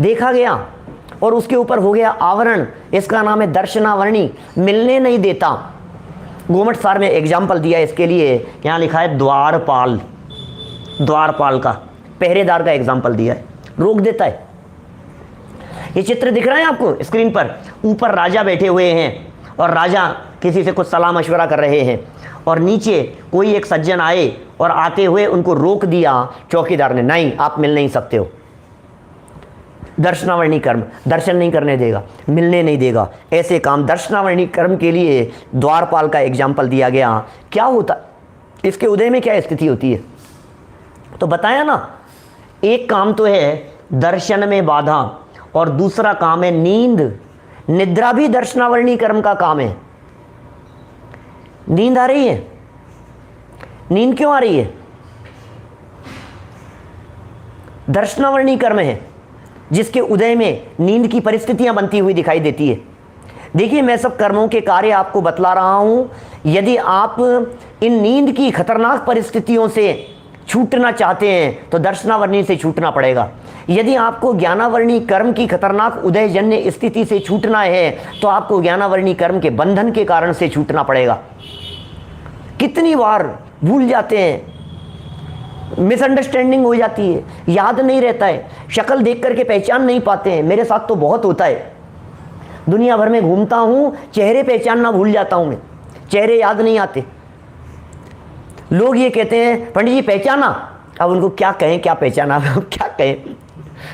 Speaker 1: देखा गया और उसके ऊपर हो गया आवरण, इसका नाम है दर्शनावरणी। मिलने नहीं देता। गोमट सार में एग्जाम्पल दिया इसके लिए, यहाँ लिखा है द्वारपाल। द्वारपाल का, पहरेदार का एग्जाम्पल दिया है, रोक देता है। ये चित्र दिख रहा है आपको स्क्रीन पर। ऊपर राजा बैठे हुए हैं और राजा किसी से कुछ सलाह मशवरा कर रहे हैं, और नीचे कोई एक सज्जन आए और आते हुए उनको रोक दिया चौकीदार ने, नहीं आप मिल नहीं सकते हो। दर्शनावरणी कर्म, दर्शन नहीं करने देगा, मिलने नहीं देगा। ऐसे काम दर्शनावरणी कर्म के लिए द्वारपाल का एग्जाम्पल दिया गया। क्या होता, इसके उदय में क्या स्थिति होती है? तो बताया ना, एक काम तो है दर्शन में बाधा और दूसरा काम है नींद। निद्रा भी दर्शनावरणी कर्म का काम है। नींद आ रही है, नींद क्यों आ रही है? दर्शनावरणी कर्म है जिसके उदय में नींद की परिस्थितियां बनती हुई दिखाई देती है। देखिए, मैं सब कर्मों के कार्य आपको बतला रहा हूं। यदि आप इन नींद की खतरनाक परिस्थितियों से छूटना चाहते हैं तो दर्शनावरणी से छूटना पड़ेगा। यदि आपको ज्ञानावरणी कर्म की खतरनाक उदयजन्य स्थिति से छूटना है तो आपको ज्ञानावरणी कर्म के बंधन के कारण से छूटना पड़ेगा। कितनी बार भूल जाते हैं, मिसअंडरस्टैंडिंग हो जाती है, याद नहीं रहता है, शक्ल देख करके पहचान नहीं पाते हैं। मेरे साथ तो बहुत होता है। दुनिया भर में घूमता हूं, चेहरे पहचानना भूल जाता हूं मैं, चेहरे याद नहीं आते। लोग ये कहते हैं पंडित जी पहचाना, अब उनको क्या कहें, क्या पहचाना, क्या कहें।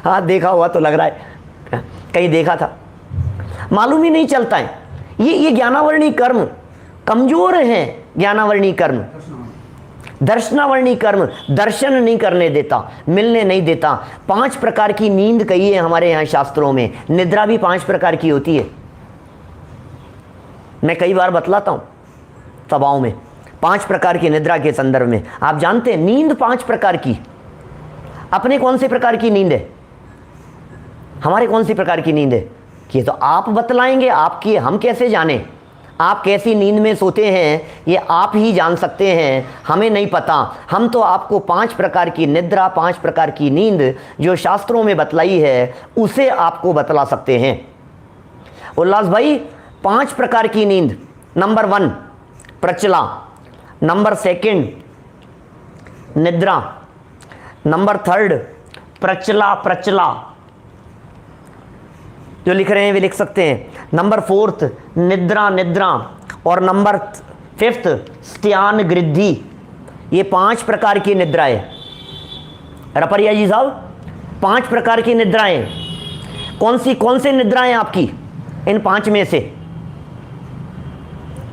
Speaker 1: हाँ देखा हुआ तो लग रहा है, कहीं देखा था, मालूम ही नहीं चलता है। ये ज्ञानावरणी कर्म कमजोर हैं। ज्ञानावरणी कर्म, दर्शनावरणी कर्म दर्शन नहीं करने देता, मिलने नहीं देता। 5 प्रकार की नींद कही है हमारे यहाँ शास्त्रों में। निद्रा भी 5 प्रकार की होती है। मैं कई बार बतलाता हूँ सभाओं में 5 प्रकार की निद्रा के संदर्भ में। आप जानते हैं नींद 5 प्रकार की। अपने कौन से प्रकार की नींद है, हमारे कौन सी प्रकार की नींद है, ये तो आप बतलाएंगे। आपकी हम कैसे जाने? आप कैसी नींद में सोते हैं ये आप ही जान सकते हैं, हमें नहीं पता। हम तो आपको 5 प्रकार की निद्रा, 5 प्रकार की नींद जो शास्त्रों में बतलाई है उसे आपको बतला सकते हैं। उल्लास भाई, 5 प्रकार की नींद। नंबर 1 प्रचला, नंबर 2 निद्रा, नंबर 3 प्रचला जो लिख रहे हैं वे लिख सकते हैं। नंबर 4 निद्रा और नंबर 5 स्त्यान गृद्धि। ये 5 प्रकार की निद्राएं। रपरिया जी साहब, 5 प्रकार की निद्राएं कौन से निद्राएं आपकी इन 5 में से?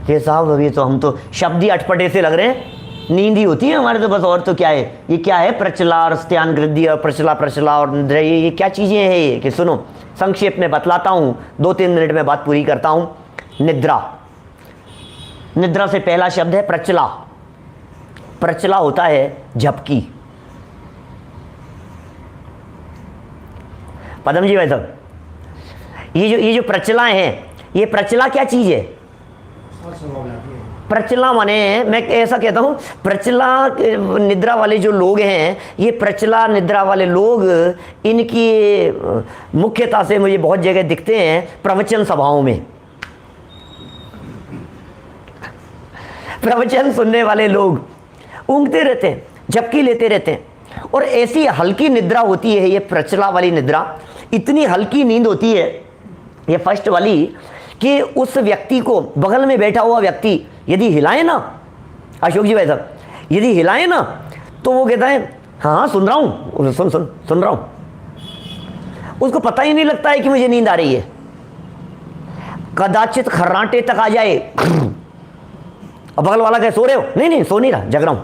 Speaker 1: ये साहब अभी तो हम तो शब्द ही अटपटे से लग रहे हैं। नींद ही होती है हमारे तो बस, और तो क्या है? ये क्या है? प्रचला और स्त्यान गृद्धि और प्रचला और निद्रा, ये क्या चीजें हैं ये? कि सुनो, संक्षेप में बतलाता हूं, 2-3 मिनट में बात पूरी करता हूं। निद्रा से पहला शब्द है प्रचला। प्रचला होता है झपकी। पदम जी भाई साहब, ये जो प्रचला है, ये प्रचला क्या चीज है? प्रचला माने, मैं ऐसा कहता हूं, प्रचला निद्रा वाले जो लोग हैं, ये प्रचला निद्रा वाले लोग, इनकी मुख्यता से मुझे बहुत जगह दिखते हैं प्रवचन सभाओं में। प्रवचन सुनने वाले लोग ऊँघते रहते हैं, झपकी लेते रहते हैं, और ऐसी हल्की निद्रा होती है ये प्रचला वाली निद्रा। इतनी हल्की नींद होती है ये फर्स्ट वाली कि उस व्यक्ति को, बगल में बैठा हुआ व्यक्ति यदि हिलाए ना, अशोक जी भाई साहब, यदि हिलाए ना तो वो कहता है हाँ सुन रहा हूँ, सुन रहा हूँ। उसको पता ही नहीं लगता है कि मुझे नींद आ रही है। कदाचित खर्राटे तक आ जाए और बगल वाला कहे सो रहे हो, नहीं नहीं सो नहीं रहा, जग रहा हूं।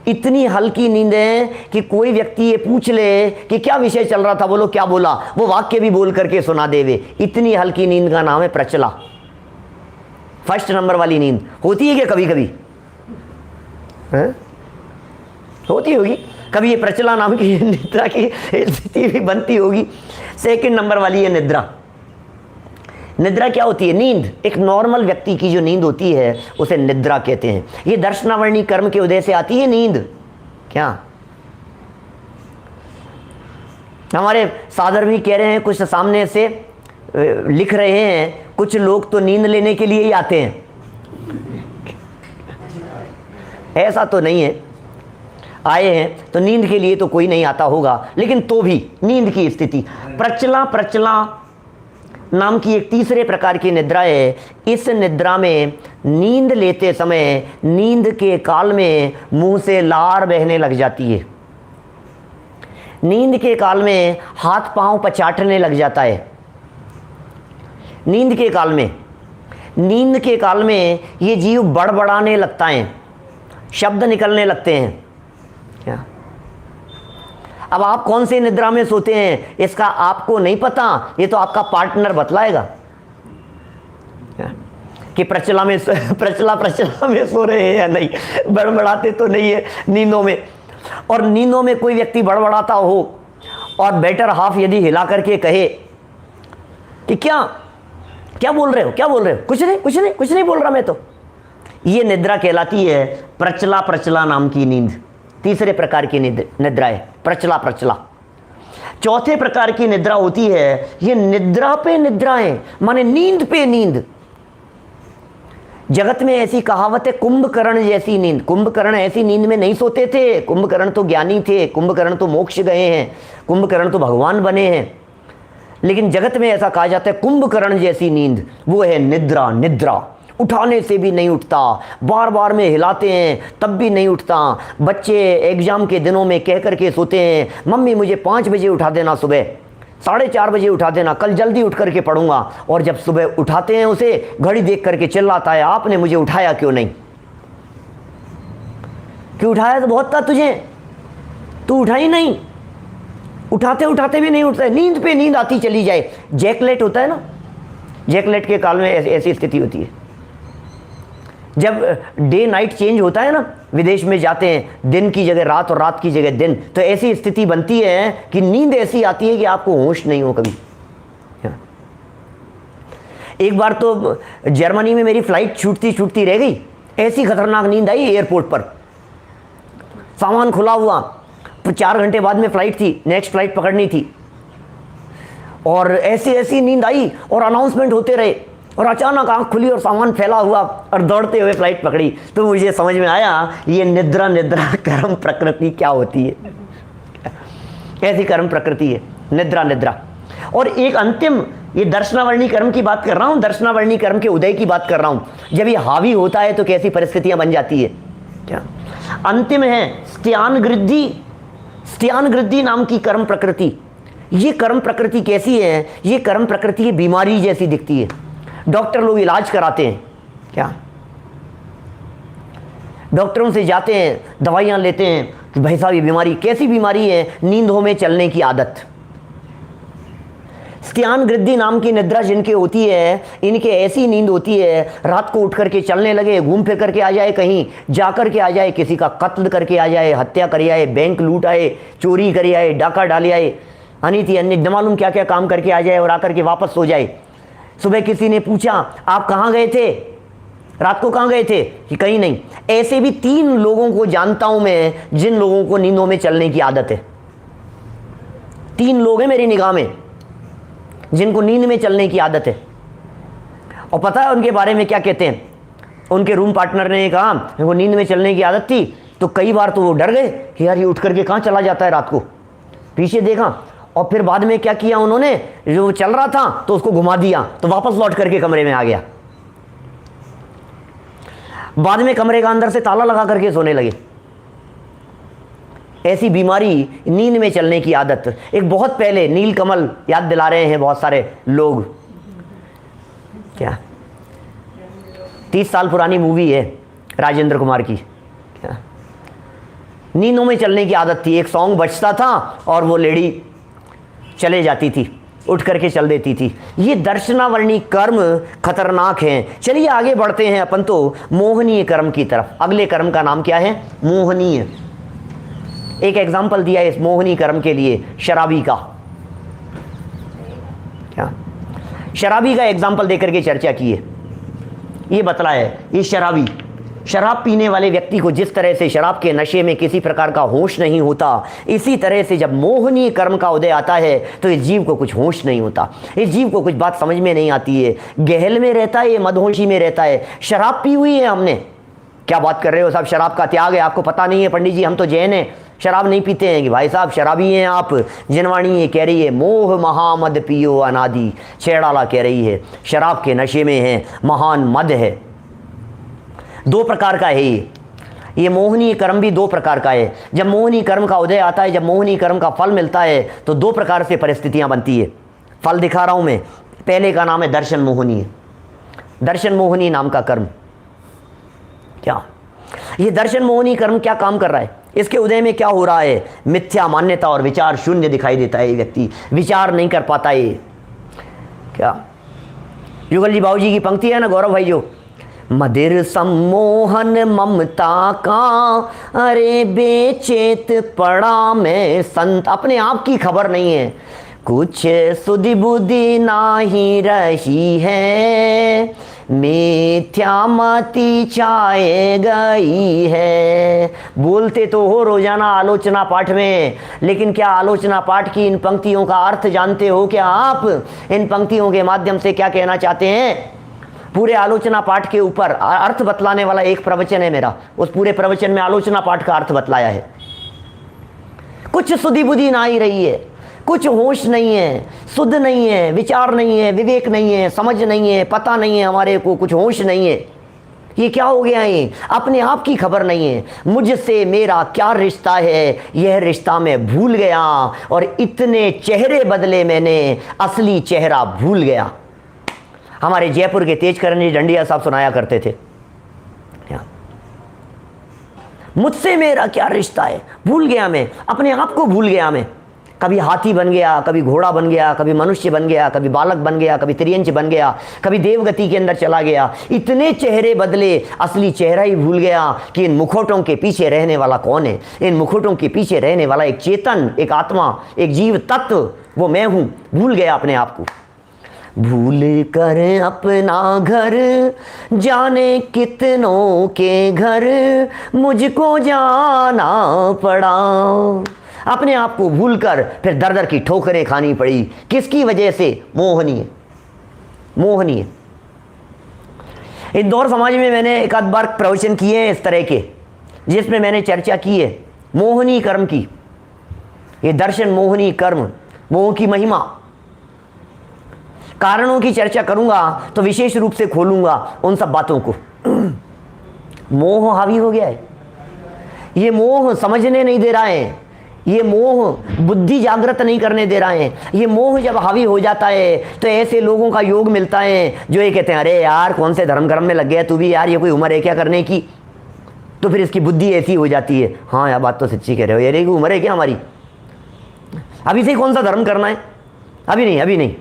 Speaker 1: इतनी हल्की नींद है कि कोई व्यक्ति ये पूछ ले कि क्या विषय चल रहा था, बोलो क्या बोला, वो वाक्य भी बोल करके सुना देवे। इतनी हल्की नींद का नाम है प्रचला। फर्स्ट नंबर वाली नींद होती है क्या कभी कभी? होती होगी कभी, ये प्रचला नाम की निद्रा की स्थिति भी बनती होगी। सेकंड नंबर वाली है निद्रा। निद्रा क्या होती है? नींद। एक नॉर्मल व्यक्ति की जो नींद होती है उसे निद्रा कहते हैं। ये दर्शनावर्णी कर्म के उदय से आती है नींद। क्या हमारे सादर भी कह रहे हैं, कुछ सामने से लिख रहे हैं, कुछ लोग तो नींद लेने के लिए ही आते हैं। ऐसा तो नहीं है, आए हैं तो नींद के लिए तो कोई नहीं आता होगा, लेकिन तो भी नींद की स्थिति। प्रचला नाम की एक तीसरे प्रकार की निद्रा है। इस निद्रा में नींद लेते समय नींद के काल में मुंह से लार बहने लग जाती है। नींद के काल में हाथ पांव पचाटने लग जाता है। नींद के काल में ये जीव बड़बड़ाने लगता है, शब्द निकलने लगते हैं। क्या अब आप कौन से निद्रा में सोते हैं इसका आपको नहीं पता, ये तो आपका पार्टनर बतलाएगा कि प्रचला में सो रहे हैं या नहीं, बड़बड़ाते तो नहीं है नींदों में। और नींदों में कोई व्यक्ति बड़बड़ाता हो और बेटर हाफ यदि हिला करके कहे कि क्या बोल रहे हो, कुछ नहीं बोल रहा मैं तो, ये निद्रा कहलाती है प्रचला नाम की नींद। तीसरे प्रकार की निद्रा है प्रचला। चौथे प्रकार की निद्रा होती है, ये निद्रा पे निद्रा है, माने नींद पे नींद। जगत में ऐसी कहावत है कुंभकर्ण जैसी नींद। कुंभकर्ण ऐसी नींद में नहीं सोते थे, कुंभकर्ण तो ज्ञानी थे, कुंभकर्ण तो मोक्ष गए हैं, कुंभकर्ण तो भगवान बने हैं। लेकिन जगत में ऐसा कहा जाता है कुंभकर्ण जैसी नींद, वो है निद्रा। उठाने से भी नहीं उठता, बार बार में हिलाते हैं तब भी नहीं उठता। बच्चे एग्जाम के दिनों में कह करके सोते हैं, मम्मी मुझे 5 बजे उठा देना, सुबह 4:30 बजे उठा देना, कल जल्दी उठ करके पढ़ूंगा। और जब सुबह उठाते हैं उसे, घड़ी देख करके चिल्लाता है, आपने मुझे उठाया क्यों नहीं? क्यों उठाया तो बहुत था तुझे, तू उठा ही नहीं। उठाते भी नहीं उठता है, नींद पे नींद आती चली जाए। जैकलेट होता है ना, जैकलेट के काल में ऐसी स्थिति होती है। जब डे नाइट चेंज होता है ना, विदेश में जाते हैं, दिन की जगह रात और रात की जगह दिन, तो ऐसी स्थिति बनती है कि नींद ऐसी आती है कि आपको होश नहीं हो कभी। एक बार तो जर्मनी में मेरी फ्लाइट छूटती रह गई, ऐसी खतरनाक नींद आई एयरपोर्ट पर। सामान खुला हुआ, 4 घंटे बाद में फ्लाइट थी, नेक्स्ट फ्लाइट पकड़नी थी, और ऐसी नींद आई और अनाउंसमेंट होते रहे, और अचानक आंख खुली और सामान फैला हुआ और दौड़ते हुए फ्लाइट पकड़ी। तो मुझे समझ में आया ये निद्रा कर्म प्रकृति क्या होती है। ऐसी कर्म प्रकृति है निद्रा। और एक अंतिम, ये दर्शनावर्णी कर्म की बात कर रहा हूं, दर्शनावर्णी कर्म के उदय की बात कर रहा हूं। जब ये हावी होता है तो कैसी परिस्थितियां बन जाती है। क्या अंतिम है स्त्यान गृद्धि नाम की कर्म प्रकृति। ये कर्म प्रकृति कैसी है? ये कर्म प्रकृति बीमारी जैसी दिखती है। डॉक्टर लोग इलाज कराते हैं, क्या डॉक्टरों से जाते हैं, दवाइयां लेते हैं कि भाई साहब ये बीमारी कैसी बीमारी है? नींदों में चलने की आदत। स्त्यान गृद्धि नाम की निद्रा जिनके होती है, इनके ऐसी नींद होती है, रात को उठ करके चलने लगे, घूम फिर करके आ जाए, कहीं जा करके आ जाए, किसी का कत्ल करके आ जाए, हत्या कर आए, बैंक लूट आए, चोरी कर आए, डाका डाले आए, अनिति अन्य न मालूम क्या क्या काम करके आ जाए और आकर के वापस सो जाए। सुबह किसी ने पूछा आप कहाँ गए थे, रात को कहाँ गए थे, कि कहीं नहीं। ऐसे भी 3 लोगों को जानता हूं मैं जिन लोगों को नींदों में चलने की आदत है। 3 लोग हैं मेरी निगाह में जिनको नींद में चलने की आदत है। और पता है उनके बारे में क्या कहते हैं? उनके रूम पार्टनर ने कहा वो नींद में चलने की आदत थी, तो कई बार तो वो डर गए कि यार ये उठ करके कहाँ चला जाता है रात को। पीछे देखा और फिर बाद में क्या किया उन्होंने, जो चल रहा था तो उसको घुमा दिया, तो वापस लौट करके कमरे में आ गया। बाद में कमरे का अंदर से ताला लगा करके सोने लगे। ऐसी बीमारी नींद में चलने की आदत। एक बहुत पहले नीलकमल याद दिला रहे हैं बहुत सारे लोग, क्या 30 साल पुरानी मूवी है राजेंद्र कुमार की। क्या नींदों में चलने की आदत थी, एक सॉन्ग बजता था और वो लेडी चले जाती थी, उठ करके चल देती थी। ये दर्शनावर्णी कर्म खतरनाक हैं। चलिए आगे बढ़ते हैं अपन तो मोहनीय कर्म की तरफ। अगले कर्म का नाम क्या है? मोहनीय। एक एग्जाम्पल दिया है इस मोहनीय कर्म के लिए, शराबी का। क्या शराबी का एग्जाम्पल देकर के चर्चा की है। ये बतला है, ये शराबी, शराब पीने वाले व्यक्ति को जिस तरह से शराब के नशे में किसी प्रकार का होश नहीं होता, इसी तरह से जब मोहनीय कर्म का उदय आता है तो इस जीव को कुछ होश नहीं होता, इस जीव को कुछ बात समझ में नहीं आती है, गहल में रहता है, ये मदहोशी में रहता है। शराब पी हुई है हमने, क्या बात कर रहे हो साहब, शराब का त्याग है, आपको पता नहीं है पंडित जी, हम तो जैन हैं, शराब नहीं पीते हैं। कि भाई साहब शराबी हैं आप। जिनवाणी ये कह रही है मोह महामद पियो अनादि, छेड़ाला कह रही है शराब के नशे में है, महान मद है। दो प्रकार का है ये मोहनीय कर्म भी दो प्रकार का है। जब मोहनीय कर्म का उदय आता है, जब मोहनीय कर्म का फल मिलता है तो दो प्रकार से परिस्थितियां बनती है। फल दिखा रहा हूं मैं। पहले का नाम है दर्शन मोहनीय। दर्शन मोहनीय नाम का कर्म। क्या ये दर्शन मोहनीय कर्म क्या काम कर रहा है? इसके उदय में क्या हो रहा है? मिथ्या मान्यता और विचार शून्य दिखाई देता है। ये व्यक्ति विचार नहीं कर पाता है। क्या युगल जी बाबू जी की पंक्ति है ना, गौरव भाई, जो मदिर सम्मोहन ममता का, अरे बेचेत पड़ा मैं संत। अपने आप की खबर नहीं है, कुछ सुधि बुद्धि नाही रही है, मिथ्या मति छाए गई है। बोलते तो हो रोजाना आलोचना पाठ में, लेकिन क्या आलोचना पाठ की इन पंक्तियों का अर्थ जानते हो क्या आप? इन पंक्तियों के माध्यम से क्या कहना चाहते हैं? पूरे आलोचना पाठ के ऊपर अर्थ बतलाने वाला एक प्रवचन है मेरा, उस पूरे प्रवचन में आलोचना पाठ का अर्थ बतलाया है। कुछ सुधि बुद्धि ना ही रही है, कुछ होश नहीं है, शुद्ध नहीं है, विचार नहीं है, विवेक नहीं है, समझ नहीं है, पता नहीं है हमारे को, कुछ होश नहीं है। ये क्या हो गया है? अपने आप की खबर नहीं है। मुझसे मेरा क्या रिश्ता है, यह रिश्ता मैं भूल गया, और इतने चेहरे बदले मैंने असली चेहरा भूल गया। हमारे जयपुर के तेजकरण जी डंडिया साहब सुनाया करते थे, मुझसे मेरा क्या रिश्ता है, भूल गया मैं, अपने आप को भूल गया मैं। कभी हाथी बन गया, कभी घोड़ा बन गया, कभी मनुष्य बन गया, कभी बालक बन गया, कभी त्रियंच बन गया, कभी देवगति के अंदर चला गया। इतने चेहरे बदले, असली चेहरा ही भूल गया कि इन मुखौटों के पीछे रहने वाला कौन है। इन मुखौटों के पीछे रहने वाला एक चेतन, एक आत्मा, एक जीव तत्व, वो मैं हूं। भूल गया अपने आप को। भूल कर अपना घर जाने कितनों के घर मुझको जाना पड़ा। अपने आप को भूल कर फिर दर दर की ठोकरें खानी पड़ी। किसकी वजह से? मोहनीय। मोहनीय। इंदौर समाज में मैंने एक आध बार प्रवचन किए हैं इस तरह के, जिसमें मैंने चर्चा की है मोहनीय कर्म की। ये दर्शन मोहनीय कर्म, मोह की महिमा, कारणों की चर्चा करूंगा तो विशेष रूप से खोलूंगा उन सब बातों को। मोह हावी हो गया है। ये मोह समझने नहीं दे रहा है, ये मोह बुद्धि जागृत नहीं करने दे रहा है। ये मोह जब हावी हो जाता है तो ऐसे लोगों का योग मिलता है जो ये कहते हैं अरे यार कौन से धर्म कर्म में लग गया तू भी यार, ये कोई उम्र है क्या करने की। तो फिर इसकी बुद्धि ऐसी हो जाती है, हाँ यार बात तो सच्ची कह रहे हो, यार कोई उम्र है क्या हमारी, अभी से कौन सा धर्म करना है, अभी नहीं, अभी नहीं,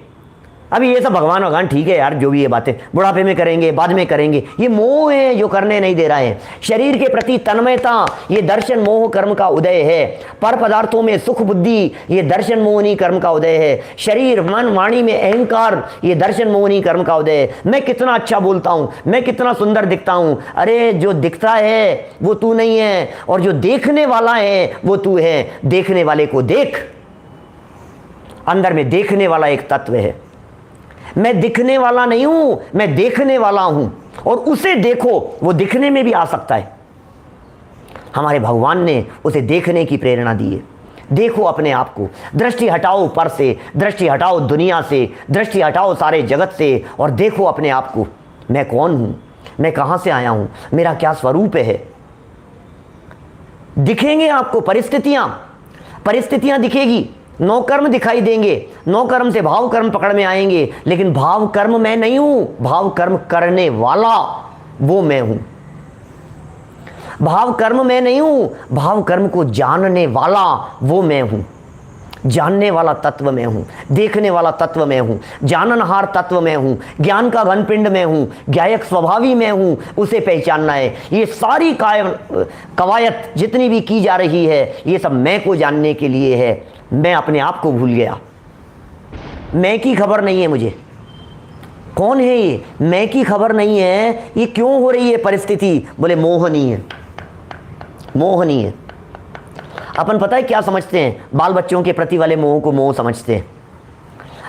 Speaker 1: अभी ये सब भगवान ठीक है यार, जो भी ये बातें बुढ़ापे में करेंगे, बाद में करेंगे। ये मोह है जो करने नहीं दे रहा है। शरीर के प्रति तन्मयता, ये दर्शन मोह कर्म का उदय है। पर पदार्थों में सुख बुद्धि, ये दर्शन मोहनी कर्म का उदय है। शरीर मन वाणी में अहंकार, ये दर्शन मोहनी कर्म का उदय है। मैं कितना अच्छा बोलता हूं, मैं कितना सुंदर दिखता हूं, अरे जो दिखता है वो तू नहीं है, और जो देखने वाला है वो तू है। देखने वाले को देख, अंदर में देखने वाला एक तत्व है। मैं दिखने वाला नहीं हूं, मैं देखने वाला हूं, और उसे देखो, वो दिखने में भी आ सकता है। हमारे भगवान ने उसे देखने की प्रेरणा दी है। देखो अपने आप को, दृष्टि हटाओ पर से, दृष्टि हटाओ दुनिया से, दृष्टि हटाओ सारे जगत से, और देखो अपने आप को, मैं कौन हूं, मैं कहां से आया हूं, मेरा क्या स्वरूप है। दिखेंगे आपको परिस्थितियां, परिस्थितियां दिखेगी, 9 कर्म दिखाई देंगे, 9 कर्म से भाव कर्म पकड़ में आएंगे, लेकिन भाव कर्म मैं नहीं हूं, भाव कर्म करने वाला वो मैं हूं। भाव कर्म मैं नहीं हूं, भाव कर्म को जानने वाला वो मैं हूं। जानने वाला तत्व मैं हूं, देखने वाला तत्व मैं हूं, जाननहार तत्व मैं हूं, ज्ञान का घनपिंड मैं हूं, ज्ञायक स्वभावी मैं हूं। उसे पहचानना है। ये सारी कवायत जितनी भी की जा रही है, ये सब मैं को जानने के लिए है। मैं अपने आप को भूल गया, मैं की खबर नहीं है मुझे। कौन है ये? मैं की खबर नहीं है। ये क्यों हो रही है परिस्थिति? बोले मोहनी है, मोहनी है। अपन पता है क्या समझते हैं? बाल बच्चों के प्रति वाले मोह को मोह समझते हैं।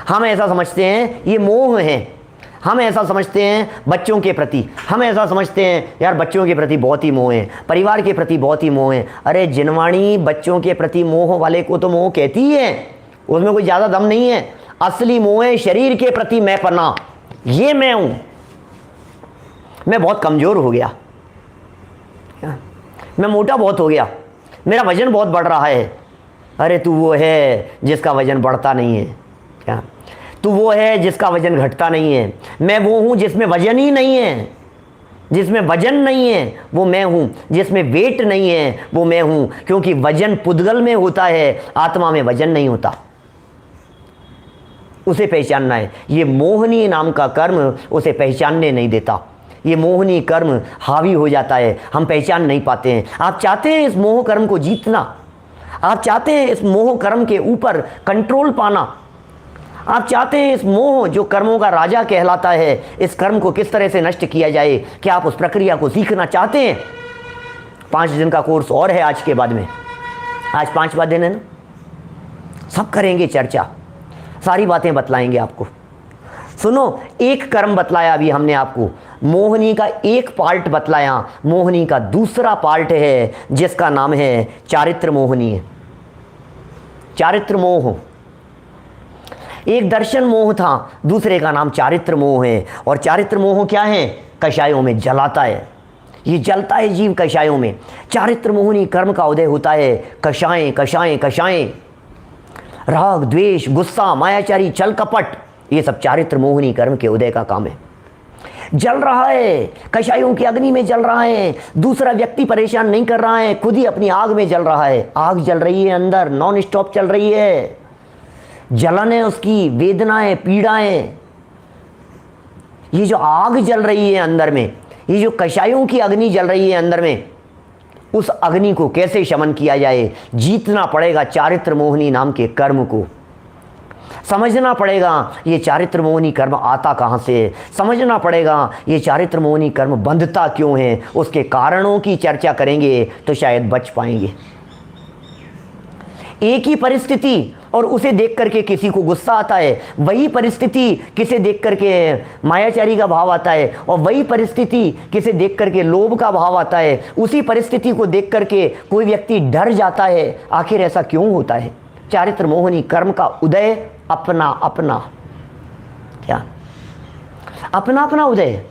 Speaker 1: हम ऐसा समझते हैं ये मोह है। हम ऐसा समझते हैं बच्चों के प्रति, हम ऐसा समझते हैं यार बच्चों के प्रति बहुत ही मोह है, परिवार के प्रति बहुत ही मोह है। अरे जिनवाणी बच्चों के प्रति मोह वाले को तो मोह कहती ही है, उसमें कोई ज़्यादा दम नहीं है। असली मोह है शरीर के प्रति मैं पना, ये मैं हूं। मैं बहुत कमज़ोर हो गया, मैं मोटा बहुत हो गया, मेरा वजन बहुत बढ़ रहा है। अरे तू वो है जिसका वजन बढ़ता नहीं है क्या? तू वो है जिसका वजन घटता नहीं है। मैं वो हूँ जिसमें वजन ही नहीं है, जिसमें वजन नहीं है वो मैं हूँ, जिसमें वेट नहीं है वो मैं हूँ। क्योंकि वजन पुद्गल में होता है, आत्मा में वजन नहीं होता। उसे पहचानना है। ये मोहनी नाम का कर्म उसे पहचानने नहीं देता। ये मोहनी कर्म हावी हो जाता है, हम पहचान नहीं पाते हैं। आप चाहते हैं इस मोह कर्म को जीतना, आप चाहते हैं इस मोह कर्म के ऊपर कंट्रोल पाना, आप चाहते हैं इस मोह जो कर्मों का राजा कहलाता है, इस कर्म को किस तरह से नष्ट किया जाए। क्या आप उस प्रक्रिया को सीखना चाहते हैं? 5 दिन का कोर्स और है आज के बाद में। आज 5वां दिन है ना, सब करेंगे चर्चा, सारी बातें बतलाएंगे आपको। सुनो, एक कर्म बतलाया अभी हमने आपको, मोहनी का एक पार्ट बतलाया। मोहनी का दूसरा पार्ट है जिसका नाम है चारित्र मोहनी है। चारित्र मोह, एक दर्शन मोह था, दूसरे का नाम चारित्र मोह है। और चारित्र मोह क्या है? कषायों में जलाता है, ये जलता है जीव कषायों में। चारित्र मोहनी कर्म का उदय होता है। कषाएं कषाएं कषाएं, राग द्वेष गुस्सा मायाचारी छल कपट, ये सब चारित्र मोहनी कर्म के उदय का काम है। जल रहा है, कषायों की अग्नि में जल रहा है, दूसरा व्यक्ति परेशान नहीं कर रहा है, खुद ही अपनी आग में जल रहा है। आग जल रही है अंदर, नॉन स्टॉप चल रही है, जलन है उसकी, वेदनाएं पीड़ाएं। ये जो आग जल रही है अंदर में, ये जो कषायों की अग्नि जल रही है अंदर में, उस अग्नि को कैसे शमन किया जाए? जीतना पड़ेगा चारित्र मोहनी नाम के कर्म को। समझना पड़ेगा ये चारित्र मोहनी कर्म आता कहाँ से, समझना पड़ेगा ये चारित्र मोहनी कर्म बंधता क्यों है, उसके कारणों की चर्चा करेंगे तो शायद बच पाएंगे। एक ही परिस्थिति और उसे देख करके किसी को गुस्सा आता है, वही परिस्थिति किसे देख करके मायाचारी का भाव आता है, और वही परिस्थिति किसे देख करके लोभ का भाव आता है। उसी परिस्थिति को देख करके कोई व्यक्ति डर जाता है। आखिर ऐसा क्यों होता है? चारित्र मोहनी कर्म का उदय अपना अपना, क्या अपना अपना उदय,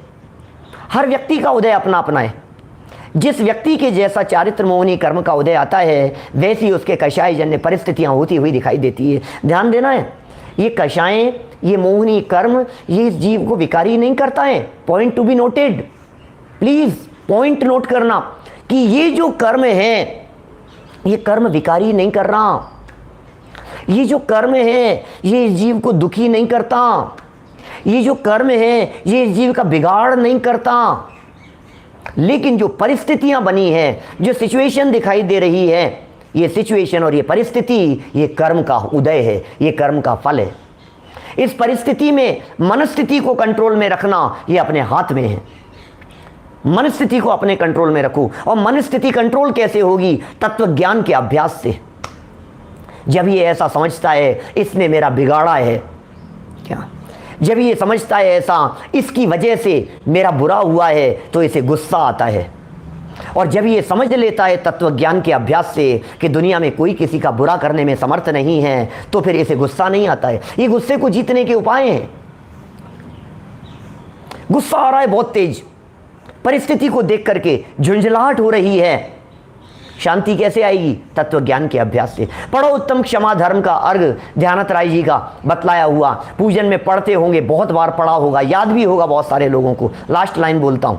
Speaker 1: हर व्यक्ति का उदय अपना अपना है। जिस व्यक्ति के जैसा चारित्र मोहनी कर्म का उदय आता है, वैसी उसके कषाय जन्य परिस्थितियां होती हुई दिखाई देती है। ध्यान देना है, ये कषाएं, ये मोहनी कर्म, ये इस जीव को विकारी नहीं करता है। Point to be noted, please point note करना कि ये जो कर्म है, ये कर्म विकारी नहीं कर रहा। ये जो कर्म है, ये इस जीव को दुखी नहीं करता। ये जो कर्म है, ये इस जीव का बिगाड़ नहीं करता। लेकिन जो परिस्थितियां बनी है, जो सिचुएशन दिखाई दे रही है, ये सिचुएशन और ये परिस्थिति, ये कर्म का उदय है, ये कर्म का फल है। इस परिस्थिति में मनस्थिति को कंट्रोल में रखना, ये अपने हाथ में है। मनस्थिति को अपने कंट्रोल में रखो। और मनस्थिति कंट्रोल कैसे होगी? तत्व ज्ञान के अभ्यास से। जब ये ऐसा समझता है इसने मेरा बिगाड़ा है, क्या जब ये समझता है ऐसा इसकी वजह से मेरा बुरा हुआ है, तो इसे गुस्सा आता है। और जब ये समझ लेता है तत्व ज्ञान के अभ्यास से कि दुनिया में कोई किसी का बुरा करने में समर्थ नहीं है, तो फिर इसे गुस्सा नहीं आता है। ये गुस्से को जीतने के उपाय हैं। गुस्सा आ रहा है बहुत तेज, परिस्थिति को देख करके झुंझलाहट हो रही है, शांति कैसे आएगी? तत्व ज्ञान के अभ्यास से। पढ़ो उत्तम क्षमा धर्म का अर्घ, ध्यानत राय जी का बतलाया हुआ, पूजन में पढ़ते होंगे, बहुत बार पढ़ा होगा, याद भी होगा बहुत सारे लोगों को। लास्ट लाइन बोलता हूं,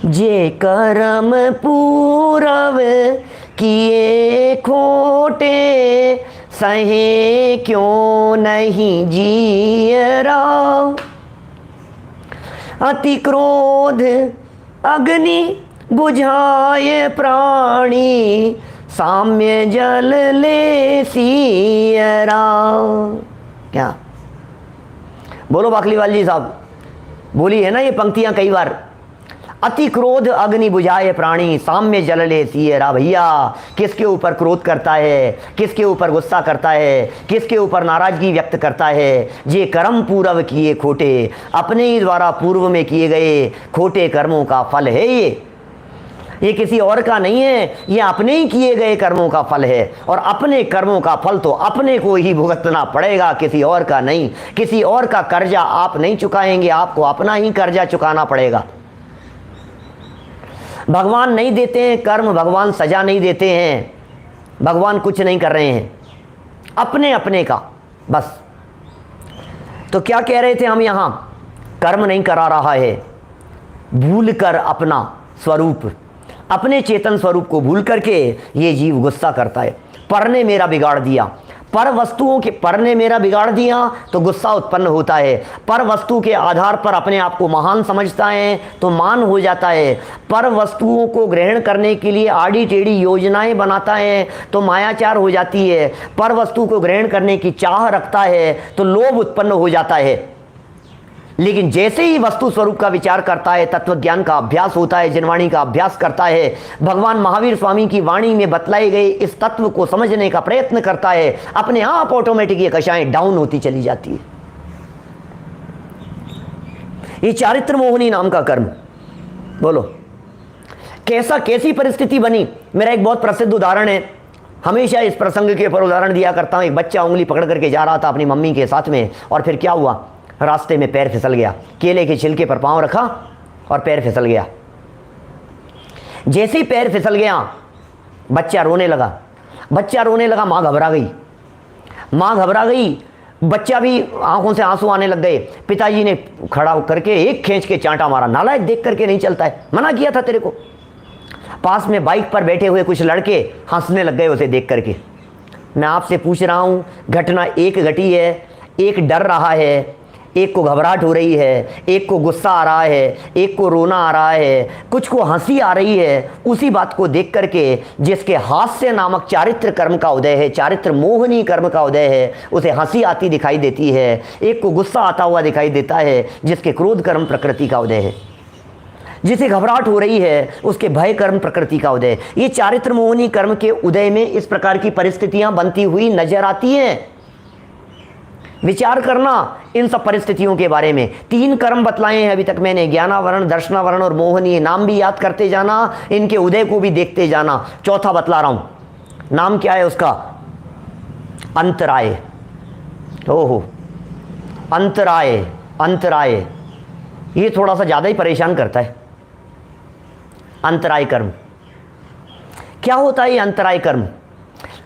Speaker 1: जे कर्म पूरव किए खोटे, सहे क्यों नहीं जियरा। अति क्रोध अग्नि बुझाए प्राणी, साम्य जल ले सियरा। क्या बोलो बाखलीवाल जी साहब, बोली है ना ये पंक्तियां कई बार। अति क्रोध अग्नि बुझाए प्राणी, साम्य जल ले सियरा। भैया किसके ऊपर क्रोध करता है, किसके ऊपर गुस्सा करता है, किसके ऊपर नाराजगी व्यक्त करता है? जे कर्म पूर्व किए खोटे, अपने ही द्वारा पूर्व में किए गए खोटे कर्मों का फल है ये किसी और का नहीं है, ये अपने ही किए गए कर्मों का फल है। और अपने कर्मों का फल तो अपने को ही भुगतना पड़ेगा, किसी और का नहीं। किसी और का कर्जा आप नहीं चुकाएंगे, आपको अपना ही कर्जा चुकाना पड़ेगा। भगवान नहीं देते हैं कर्म, भगवान सजा नहीं देते हैं, भगवान कुछ नहीं कर रहे हैं, अपने अपने का बस। तो क्या कह रहे थे हम यहां? कर्म नहीं करा रहा है, भूल कर अपना स्वरूप, अपने चेतन स्वरूप को भूल करके ये जीव गुस्सा करता है। पर ने मेरा बिगाड़ दिया, पर वस्तुओं के पर ने मेरा बिगाड़ दिया तो गुस्सा उत्पन्न होता है। पर वस्तु के आधार पर अपने आप को महान समझता है तो मान हो जाता है। पर वस्तुओं को ग्रहण करने के लिए आड़ी टेढ़ी योजनाएं बनाता है तो मायाचार हो जाती है। पर वस्तु को ग्रहण करने की चाह रखता है तो लोभ उत्पन्न हो जाता है। लेकिन जैसे ही वस्तु स्वरूप का विचार करता है, तत्व ज्ञान का अभ्यास होता है, जिनवाणी का अभ्यास करता है, भगवान महावीर स्वामी की वाणी में बतलाए गए इस तत्व को समझने का प्रयत्न करता है, अपने आप ऑटोमेटिक ये कषाएं डाउन होती चली जाती है। ये चारित्र मोहनी नाम का कर्म, बोलो कैसी परिस्थिति बनी। मेरा एक बहुत प्रसिद्ध उदाहरण है, हमेशा इस प्रसंग के ऊपर उदाहरण दिया करता हूं। एक बच्चा उंगली पकड़ करके जा रहा था अपनी मम्मी के साथ में, और फिर क्या हुआ, रास्ते में पैर फिसल गया। केले के छिलके पर पांव रखा और पैर फिसल गया। जैसे ही पैर फिसल गया बच्चा रोने लगा। मां घबरा गई, बच्चा भी आंखों से आंसू आने लग गए। पिताजी ने खड़ा करके एक खींच के चांटा मारा, नालायक देख करके नहीं चलता है, मना किया था तेरे को। पास में बाइक पर बैठे हुए कुछ लड़के हंसने लग गए उसे देख करके। मैं आपसे पूछ रहा हूं, घटना एक घटी है, एक डर रहा है, एक को घबराहट हो रही है, एक को गुस्सा आ रहा है, एक को रोना आ रहा है, कुछ को हंसी आ रही है। उसी बात को देख करके जिसके हास्य नामक चारित्र कर्म का उदय है, चारित्र मोहनी कर्म का उदय है, उसे हंसी आती दिखाई देती है। एक को गुस्सा आता हुआ दिखाई देता है जिसके क्रोध कर्म प्रकृति का उदय है। जिसे घबराहट हो रही है उसके भय कर्म प्रकृति का उदय। ये चारित्र मोहनी कर्म के उदय में इस प्रकार की परिस्थितियां बनती हुई नजर आती हैं। विचार करना इन सब परिस्थितियों के बारे में। 3 कर्म बतलाए हैं अभी तक मैंने, ज्ञानावरण, दर्शनावरण और मोहनी। नाम भी याद करते जाना, इनके उदय को भी देखते जाना। चौथा बतला रहा हूं, नाम क्या है उसका? अंतराय। ओहो, अंतराय ये थोड़ा सा ज्यादा ही परेशान करता है। अंतराय कर्म क्या होता है? ये अंतराय कर्म,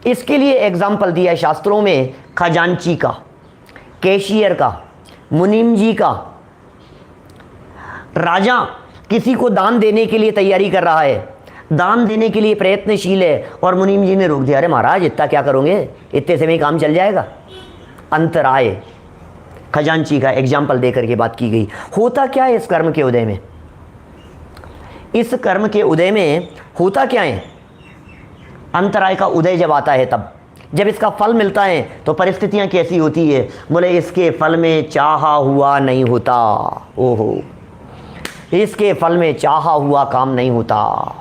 Speaker 1: इसके लिए एग्जाम्पल दिया है शास्त्रों में, खजांची का, कैशियर का, मुनीम जी का। राजा किसी को दान देने के लिए तैयारी कर रहा है, दान देने के लिए प्रयत्नशील है, और मुनीम जी ने रोक दिया। अरे महाराज इतना क्या करोगे, इतने से में ही काम चल जाएगा। अंतराय खजांची का एग्जाम्पल देकर के बात की गई। होता क्या है इस कर्म के उदय में? इस कर्म के उदय में होता क्या है? अंतराय का उदय जब आता है, तब जब इसका फल मिलता है तो परिस्थितियां कैसी होती है? बोले इसके फल में चाहा हुआ नहीं होता। ओहो, इसके फल में चाहा हुआ काम नहीं होता।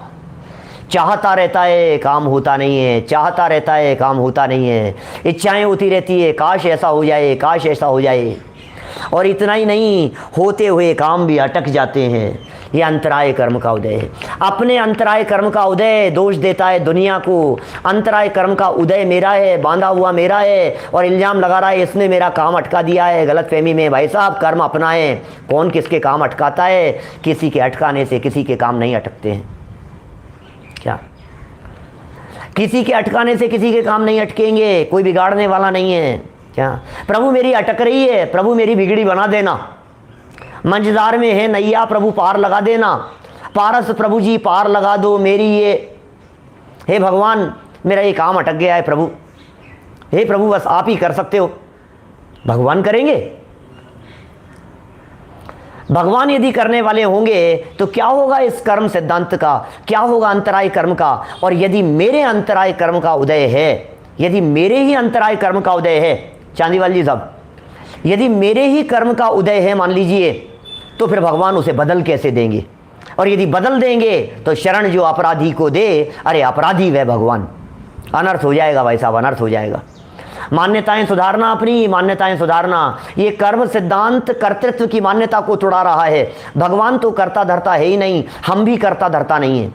Speaker 1: चाहता रहता है, काम होता नहीं है, चाहता रहता है, काम होता नहीं है। इच्छाएं होती रहती है, काश ऐसा हो जाए, काश ऐसा हो जाए। और इतना ही नहीं, होते हुए काम भी अटक जाते हैं। ये अंतराय कर्म का उदय है। अपने अंतराय कर्म का उदय दोष देता है दुनिया को। अंतराय कर्म का उदय मेरा है, बांधा हुआ मेरा है, और इल्जाम लगा रहा है इसने मेरा काम अटका दिया है। गलत फहमी में। भाई साहब, कर्म अपना है, कौन किसके काम अटकाता है? किसी के अटकाने से किसी के काम नहीं अटकते हैं। क्या किसी के अटकाने से किसी के काम नहीं अटकेंगे, कोई बिगाड़ने वाला नहीं है। क्या प्रभु मेरी अटक रही है, प्रभु मेरी बिगड़ी बना देना। मंझदार में है नैया, प्रभु पार लगा देना। पारस प्रभु जी पार लगा दो मेरी ये, हे भगवान मेरा ये काम अटक गया है प्रभु, हे प्रभु बस आप ही कर सकते हो। भगवान करेंगे। भगवान यदि करने वाले होंगे तो क्या होगा इस कर्म सिद्धांत का, क्या होगा अंतराय कर्म का। और यदि मेरे अंतराय कर्म का उदय है, यदि मेरे ही अंतराय कर्म का उदय है, चांदीवाल जी साहब, यदि मेरे ही कर्म का उदय है मान लीजिए, तो फिर भगवान उसे बदल कैसे देंगे। और यदि बदल देंगे तो शरण जो अपराधी को दे, अरे अपराधी वह भगवान। अनर्थ हो जाएगा भाई साहब, अनर्थ हो जाएगा। मान्यताएं सुधारना, अपनी मान्यताएं सुधारना। ये कर्म सिद्धांत कर्तृत्व की मान्यता को तोड़ा रहा है। भगवान तो करता धरता है ही नहीं, हम भी करता धरता नहीं है।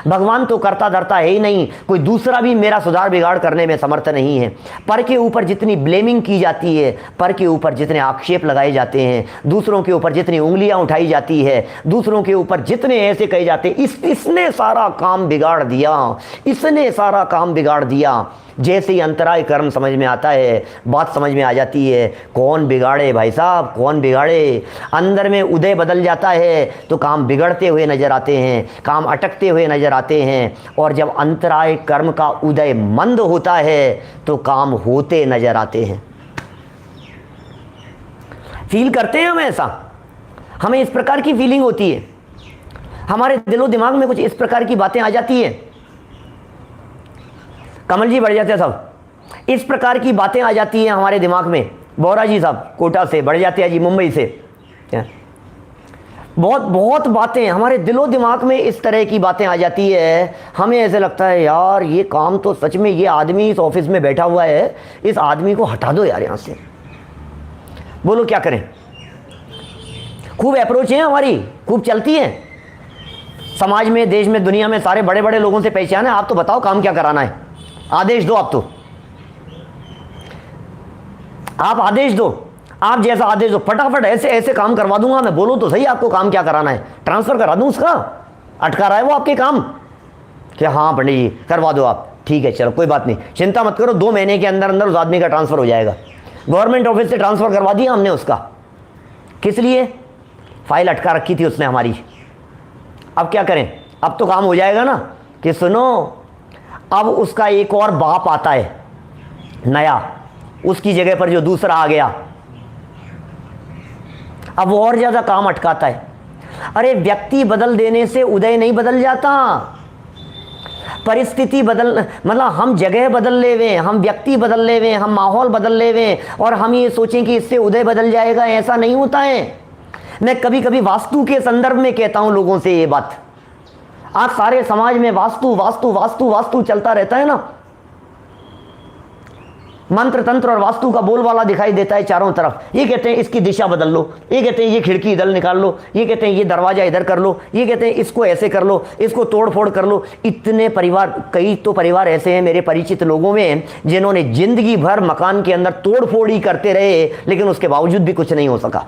Speaker 1: भगवान तो करता धरता है ही नहीं, कोई दूसरा भी मेरा सुधार बिगाड़ करने में समर्थ नहीं है। पर के ऊपर जितनी ब्लेमिंग की जाती है, पर के ऊपर जितने आक्षेप लगाए जाते हैं, दूसरों के ऊपर जितनी उंगलियां उठाई जाती है, दूसरों के ऊपर जितने ऐसे कहे जाते हैं, इसने सारा काम बिगाड़ दिया, इसने सारा काम बिगाड़ दिया। जैसे ही अंतराय कर्म समझ में आता है, बात समझ में आ जाती है, कौन बिगाड़े भाई साहब, कौन बिगाड़े। अंदर में उदय बदल जाता है तो काम बिगड़ते हुए नजर आते हैं, काम अटकते हुए नजर आते हैं। और जब अंतराय कर्म का उदय मंद होता है तो काम होते नजर आते हैं। फील करते हैं हम ऐसा, हमें इस प्रकार की फीलिंग होती है, हमारे दिलो दिमाग में कुछ इस प्रकार की बातें आ जाती हैं। कमल जी बढ़ जाते हैं सब, इस प्रकार की बातें आ जाती हैं हमारे दिमाग में। बोरा जी साहब कोटा से बढ़ जाते हैं जी, मुंबई से। बहुत बहुत बातें हमारे दिलो दिमाग में इस तरह की बातें आ जाती है। हमें ऐसे लगता है यार ये काम तो सच में, ये आदमी इस ऑफिस में बैठा हुआ है, इस आदमी को हटा दो यार यहाँ से। बोलो क्या करें। खूब अप्रोच है हमारी, खूब चलती है समाज में, देश में, दुनिया में, सारे बड़े बड़े लोगों से पहचान है। आप तो बताओ काम क्या कराना है, आदेश दो। आप तो आप आदेश दो, आप जैसा आदेश दो, फटाफट ऐसे ऐसे काम करवा दूंगा मैं। बोलो तो सही आपको काम क्या कराना है, ट्रांसफर करा दूं उसका, अटका रहा है वो आपके काम। क्या हाँ पंडित जी करवा दो आप, ठीक है चलो कोई बात नहीं, चिंता मत करो, 2 महीने के अंदर अंदर उस आदमी का ट्रांसफर हो जाएगा। गवर्नमेंट ऑफिस से ट्रांसफर करवा दिया हमने उसका। किस लिए? फाइल अटका रखी थी उसने हमारी। अब क्या करें, अब तो काम हो जाएगा ना। कि सुनो, अब उसका एक और बाप आता है नया, उसकी जगह पर जो दूसरा आ गया, अब वो और ज्यादा काम अटकाता है। अरे व्यक्ति बदल देने से उदय नहीं बदल जाता, परिस्थिति बदल, मतलब हम जगह बदल ले वे, हम व्यक्ति बदल ले वे, हम माहौल बदल ले वे, और हम ये सोचें कि इससे उदय बदल जाएगा, ऐसा नहीं होता है। मैं कभी कभी वास्तु के संदर्भ में कहता हूं लोगों से ये बात। आज सारे समाज में वास्तु वास्तु वास्तु वास्तु चलता रहता है ना, मंत्र तंत्र और वास्तु का बोलबाला दिखाई देता है चारों तरफ। ये कहते हैं इसकी दिशा बदल लो, ये कहते हैं ये खिड़की इधर निकाल लो, ये कहते हैं ये दरवाजा इधर कर लो, ये कहते हैं इसको ऐसे कर लो, इसको तोड़ फोड़ कर लो। इतने परिवार, कई तो परिवार ऐसे हैं मेरे परिचित लोगों में जिन्होंने जिंदगी भर मकान के अंदर तोड़ फोड़ ही करते रहे, लेकिन उसके बावजूद भी कुछ नहीं हो सका।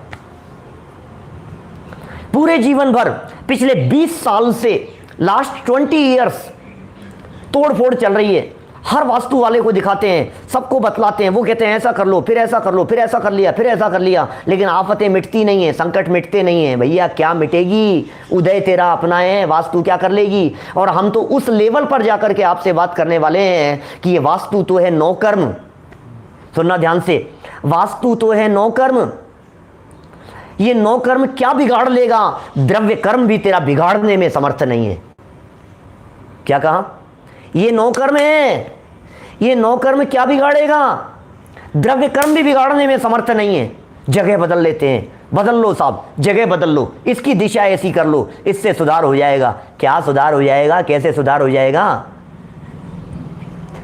Speaker 1: पूरे जीवन भर, पिछले 20 साल से, लास्ट 20 ईयर्स तोड़ फोड़ चल रही है। हर वास्तु वाले को दिखाते हैं, सबको बतलाते हैं, वो कहते हैं ऐसा कर लो, फिर ऐसा कर लो, फिर ऐसा कर लिया, फिर ऐसा कर लिया, लेकिन आफतें मिटती नहीं है, संकट मिटते नहीं है। भैया क्या मिटेगी, उदय तेरा अपना है, वास्तु क्या कर लेगी। और हम तो उस लेवल पर जाकर के आपसे बात करने वाले हैं कि ये वास्तु तो है नौकर्म। सुनना ध्यान से, वास्तु तो है नौकर्म। ये नौकर्म क्या बिगाड़ लेगा, द्रव्य कर्म भी तेरा बिगाड़ने में समर्थ नहीं है। क्या कहा? ये नौकर्म है, ये नौकर्म क्या बिगाड़ेगा, द्रव्य कर्म भी बिगाड़ने में समर्थ नहीं है। जगह बदल लेते हैं, बदल लो साहब, जगह बदल लो, इसकी दिशा ऐसी कर लो, इससे सुधार हो जाएगा। क्या सुधार हो जाएगा, कैसे सुधार हो जाएगा?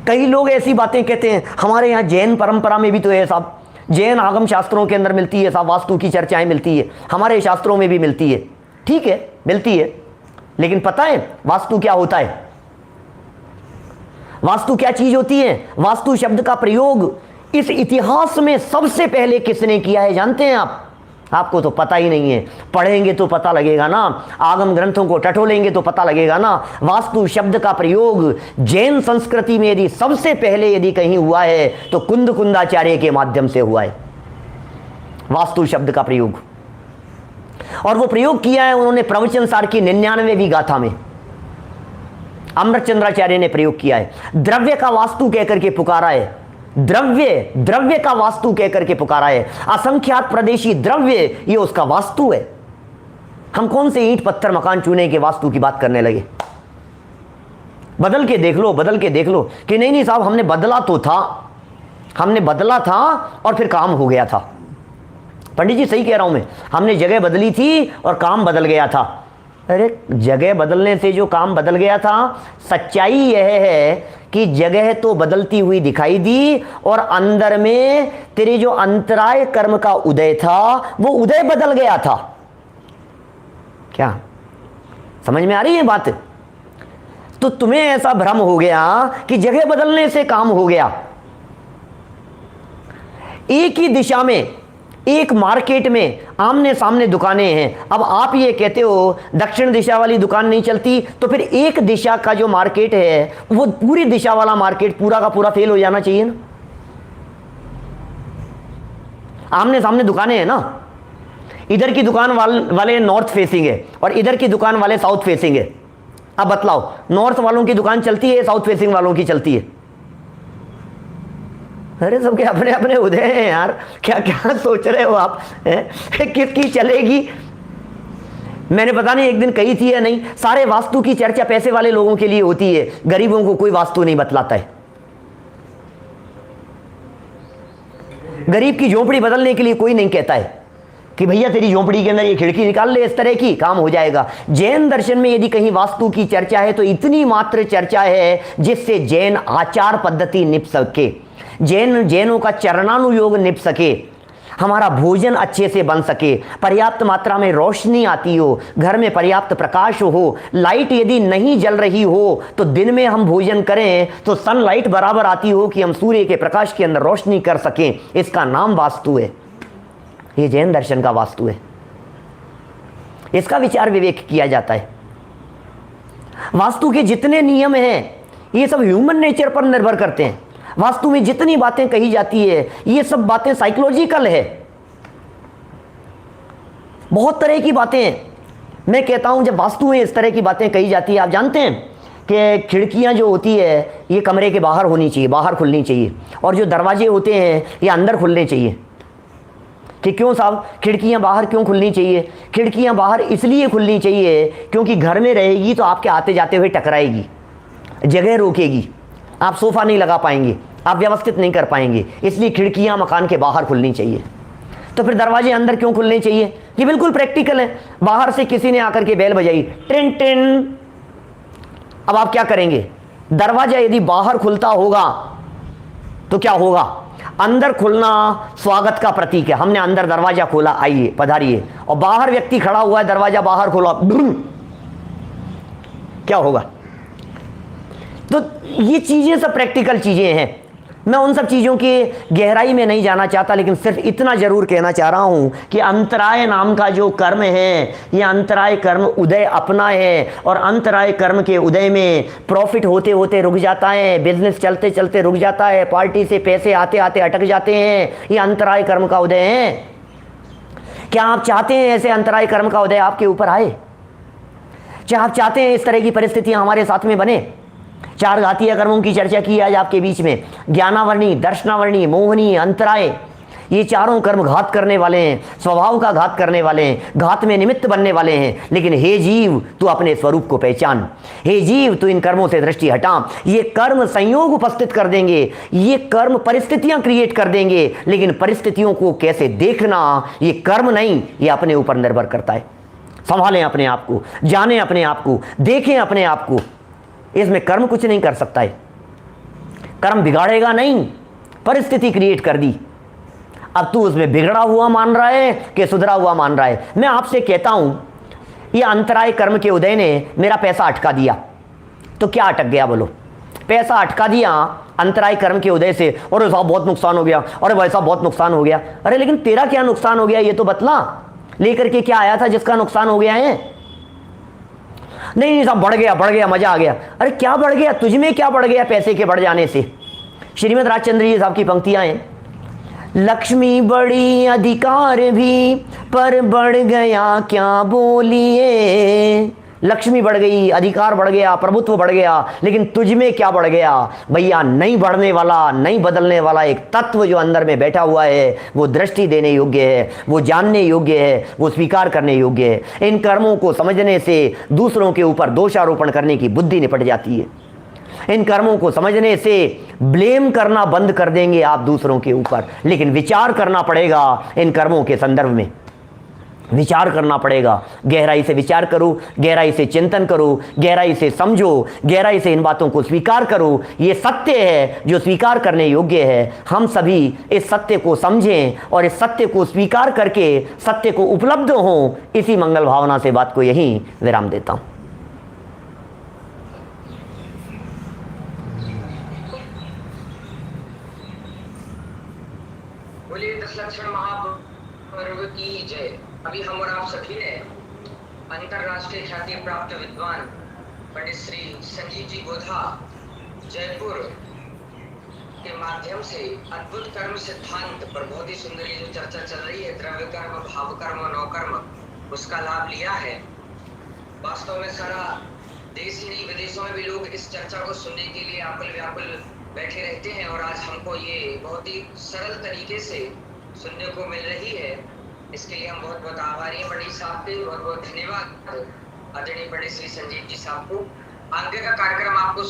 Speaker 1: कई लोग ऐसी बातें कहते हैं, हमारे यहाँ जैन परंपरा में भी तो है साहब, जैन आगम शास्त्रों के अंदर मिलती है साहब, वास्तु की चर्चाएं मिलती है, हमारे शास्त्रों में भी मिलती है। ठीक है मिलती है, लेकिन पता है वास्तु क्या होता है, वास्तु क्या चीज होती है? वास्तु शब्द का प्रयोग इस इतिहास में सबसे पहले किसने किया है जानते हैं आप? आपको तो पता ही नहीं है। पढ़ेंगे तो पता लगेगा ना, आगम ग्रंथों को टटोलेंगे तो पता लगेगा ना। वास्तु शब्द का प्रयोग जैन संस्कृति में यदि सबसे पहले यदि कहीं हुआ है तो कुंदाचार्य के माध्यम से हुआ है, वास्तु शब्द का प्रयोग। और वो प्रयोग किया है उन्होंने प्रवचन सार की 99वीं गाथा में अमृतचंद्राचार्य ने प्रयोग किया है। द्रव्य का वास्तु कहकर के पुकारा है, द्रव्य का वास्तु कहकर के पुकारा है। असंख्यात प्रदेशी द्रव्य ये उसका वास्तु है। हम कौन से ईंट पत्थर मकान चूने के वास्तु की बात करने लगे? बदल के देख लो कि नहीं साहब हमने बदला था और फिर काम हो गया था। पंडित जी सही कह रहा हूं मैं, हमने जगह बदली थी और काम बदल गया था। अरे जगह बदलने से जो काम बदल गया था, सच्चाई यह है कि जगह तो बदलती हुई दिखाई दी और अंदर में तेरे जो अंतराय कर्म का उदय था वो उदय बदल गया था। क्या समझ में आ रही है बात? तो तुम्हें ऐसा भ्रम हो गया कि जगह बदलने से काम हो गया। एक ही दिशा में, एक मार्केट में आमने सामने दुकानें हैं। अब आप ये कहते हो दक्षिण दिशा वाली दुकान नहीं चलती, तो फिर एक दिशा का जो मार्केट है वो पूरी दिशा वाला मार्केट पूरा का पूरा फेल हो जाना चाहिए ना। आमने सामने दुकानें हैं ना, इधर की दुकान वाले नॉर्थ फेसिंग है और इधर की दुकान वाले साउथ फेसिंग है। अब बतलाओ, नॉर्थ वालों की दुकान चलती है, साउथ फेसिंग वालों की चलती है? अरे सबके अपने अपने उदय हैं यार, क्या क्या सोच रहे हो आप? किसकी चलेगी? मैंने पता नहीं एक दिन कही थी या नहीं, सारे वास्तु की चर्चा पैसे वाले लोगों के लिए होती है, गरीबों को कोई वास्तु नहीं बतलाता है। गरीब की झोपड़ी बदलने के लिए कोई नहीं कहता है कि भैया तेरी झोपड़ी के अंदर ये खिड़की निकाल ले, इस तरह की काम हो जाएगा। जैन दर्शन में यदि कहीं वास्तु की चर्चा है तो इतनी मात्र चर्चा है जिससे जैन आचार पद्धति निभ सके, जैनों का चरणानुयोग निभ सके, हमारा भोजन अच्छे से बन सके, पर्याप्त मात्रा में रोशनी आती हो, घर में पर्याप्त प्रकाश हो। लाइट यदि नहीं जल रही हो तो दिन में हम भोजन करें तो सनलाइट बराबर आती हो कि हम सूर्य के प्रकाश के अंदर रोशनी कर सकें। इसका नाम वास्तु है। ये जैन दर्शन का वास्तु है। इसका विचार विवेक किया जाता है। वास्तु के जितने नियम हैं ये सब ह्यूमन नेचर पर निर्भर करते हैं। वास्तु में जितनी बातें कही जाती है ये सब बातें साइकोलॉजिकल है। बहुत तरह की बातें मैं कहता हूं जब वास्तु में इस तरह की बातें कही जाती है। आप जानते हैं कि खिड़कियां जो होती है ये कमरे के बाहर होनी चाहिए, बाहर खुलनी चाहिए, और जो दरवाजे होते हैं ये अंदर खुलने चाहिए। कि क्यों साहब खिड़कियां बाहर क्यों खुलनी चाहिए? खिड़कियां बाहर इसलिए खुलनी चाहिए क्योंकि घर में रहेगी तो आपके आते जाते हुए टकराएगी, जगह रोकेगी, आप सोफा नहीं लगा पाएंगे, आप व्यवस्थित नहीं कर पाएंगे, इसलिए खिड़कियां मकान के बाहर खुलनी चाहिए। तो फिर दरवाजे अंदर क्यों खुलने चाहिए? ये बिल्कुल प्रैक्टिकल है। बाहर से किसी ने आकर के बेल बजाई, टिन टिन, अब आप क्या करेंगे? दरवाजा यदि बाहर खुलता होगा तो क्या होगा? अंदर खुलना स्वागत का प्रतीक है। हमने अंदर दरवाजा खोला, आइए पधारिए, और बाहर व्यक्ति खड़ा हुआ है, दरवाजा बाहर खोला, क्या होगा? तो ये चीजें सब प्रैक्टिकल चीजें हैं। मैं उन सब चीजों की गहराई में नहीं जाना चाहता, लेकिन सिर्फ इतना जरूर कहना चाह रहा हूं कि अंतराय नाम का जो कर्म है, ये अंतराय कर्म उदय अपना है, और अंतराय कर्म के उदय में प्रॉफिट होते होते रुक जाता है, बिजनेस चलते चलते रुक जाता है, पार्टी से पैसे आते आते अटक जाते हैं। ये अंतराय कर्म का उदय है। क्या आप चाहते हैं ऐसे अंतराय कर्म का उदय आपके ऊपर आए? क्या आप चाहते हैं इस तरह की परिस्थितियां हमारे साथ में बने? चार घातीय कर्मों की चर्चा की आज आपके बीच में। ज्ञानावर्णी, दर्शनावर्णी, मोहनी, अंतराय, ये चारों कर्म घात करने वाले हैं, स्वभाव का घात करने वाले हैं, घात में निमित्त बनने वाले हैं। लेकिन हे जीव, तू अपने स्वरूप को पहचान। हे जीव, तू इन कर्मों से दृष्टि हटा। ये कर्म संयोग उपस्थित कर देंगे, ये कर्म परिस्थितियां क्रिएट कर देंगे, लेकिन परिस्थितियों को कैसे देखना ये कर्म नहीं, ये अपने ऊपर निर्भर करता है। संभालें अपने आप को, जानें अपने आप को, देखें अपने आप को। इसमें कर्म कुछ नहीं कर सकता है। कर्म बिगाड़ेगा नहीं, परिस्थिति क्रिएट कर दी, अब तू उसमें बिगड़ा हुआ मान रहा है कि सुधरा हुआ मान रहा है। मैं आपसे कहता हूं, ये अंतराय कर्म के उदय ने मेरा पैसा अटका दिया, तो क्या अटक गया बोलो? पैसा अटका दिया अंतराय कर्म के उदय से, और साहब बहुत नुकसान हो गया, अरे भाई साहब बहुत नुकसान हो गया। अरे लेकिन तेरा क्या नुकसान हो गया ये तो बतला, लेकर के क्या आया था जिसका नुकसान हो गया है? नहीं साहब बढ़ गया मजा आ गया। अरे क्या बढ़ गया, तुझमें क्या बढ़ गया पैसे के बढ़ जाने से? श्रीमद् राजचंद्र जी साहब की पंक्तियां हैं, लक्ष्मी बड़ी अधिकार भी पर बढ़ गया क्या बोलिए। लक्ष्मी बढ़ गई, अधिकार बढ़ गया, प्रभुत्व बढ़ गया, लेकिन तुझ में क्या बढ़ गया भैया? नहीं बढ़ने वाला, नहीं बदलने वाला एक तत्व जो अंदर में बैठा हुआ है, वो दृष्टि देने योग्य है, वो जानने योग्य है, वो स्वीकार करने योग्य है। इन कर्मों को समझने से दूसरों के ऊपर दोषारोपण करने की बुद्धि निपट जाती है। इन कर्मों को समझने से ब्लेम करना बंद कर देंगे आप दूसरों के ऊपर, लेकिन विचार करना पड़ेगा। इन कर्मों के संदर्भ में विचार करना पड़ेगा। गहराई से विचार करो, गहराई से चिंतन करो, गहराई से समझो, गहराई से इन बातों को स्वीकार करो। ये सत्य है जो स्वीकार करने योग्य है। हम सभी इस सत्य को समझें और इस सत्य को स्वीकार करके सत्य को उपलब्ध हों। इसी मंगल भावना से बात को यहीं विराम देता हूं।
Speaker 2: बोलिए दस लक्षण महापर्व की जय। अभी हम और आप सभी ने अंतरराष्ट्रीय ख्याति प्राप्त विद्वान पंडित श्री संजीव जी गोधा जयपुर के माध्यम से अद्भुत कर्म सिद्धांत पर बहुत ही सुंदर ये जो चर्चा चल रही है, द्रव्य कर्म, भाव कर्म, नवकर्म, उसका लाभ लिया है। वास्तव में सारा देश ही नहीं, विदेशों में भी लोग इस चर्चा को सुनने के लिए आकुल व्याकुल बैठे रहते हैं, और आज हमको ये बहुत ही सरल तरीके से सुनने को मिल रही है। इसके लिए हम बहुत बहुत आभारी हैं पंडित साहब के। बहुत बहुत धन्यवाद आदरणीय पंडित श्री संजीव जी साहब को। आगे का कार्यक्रम आपको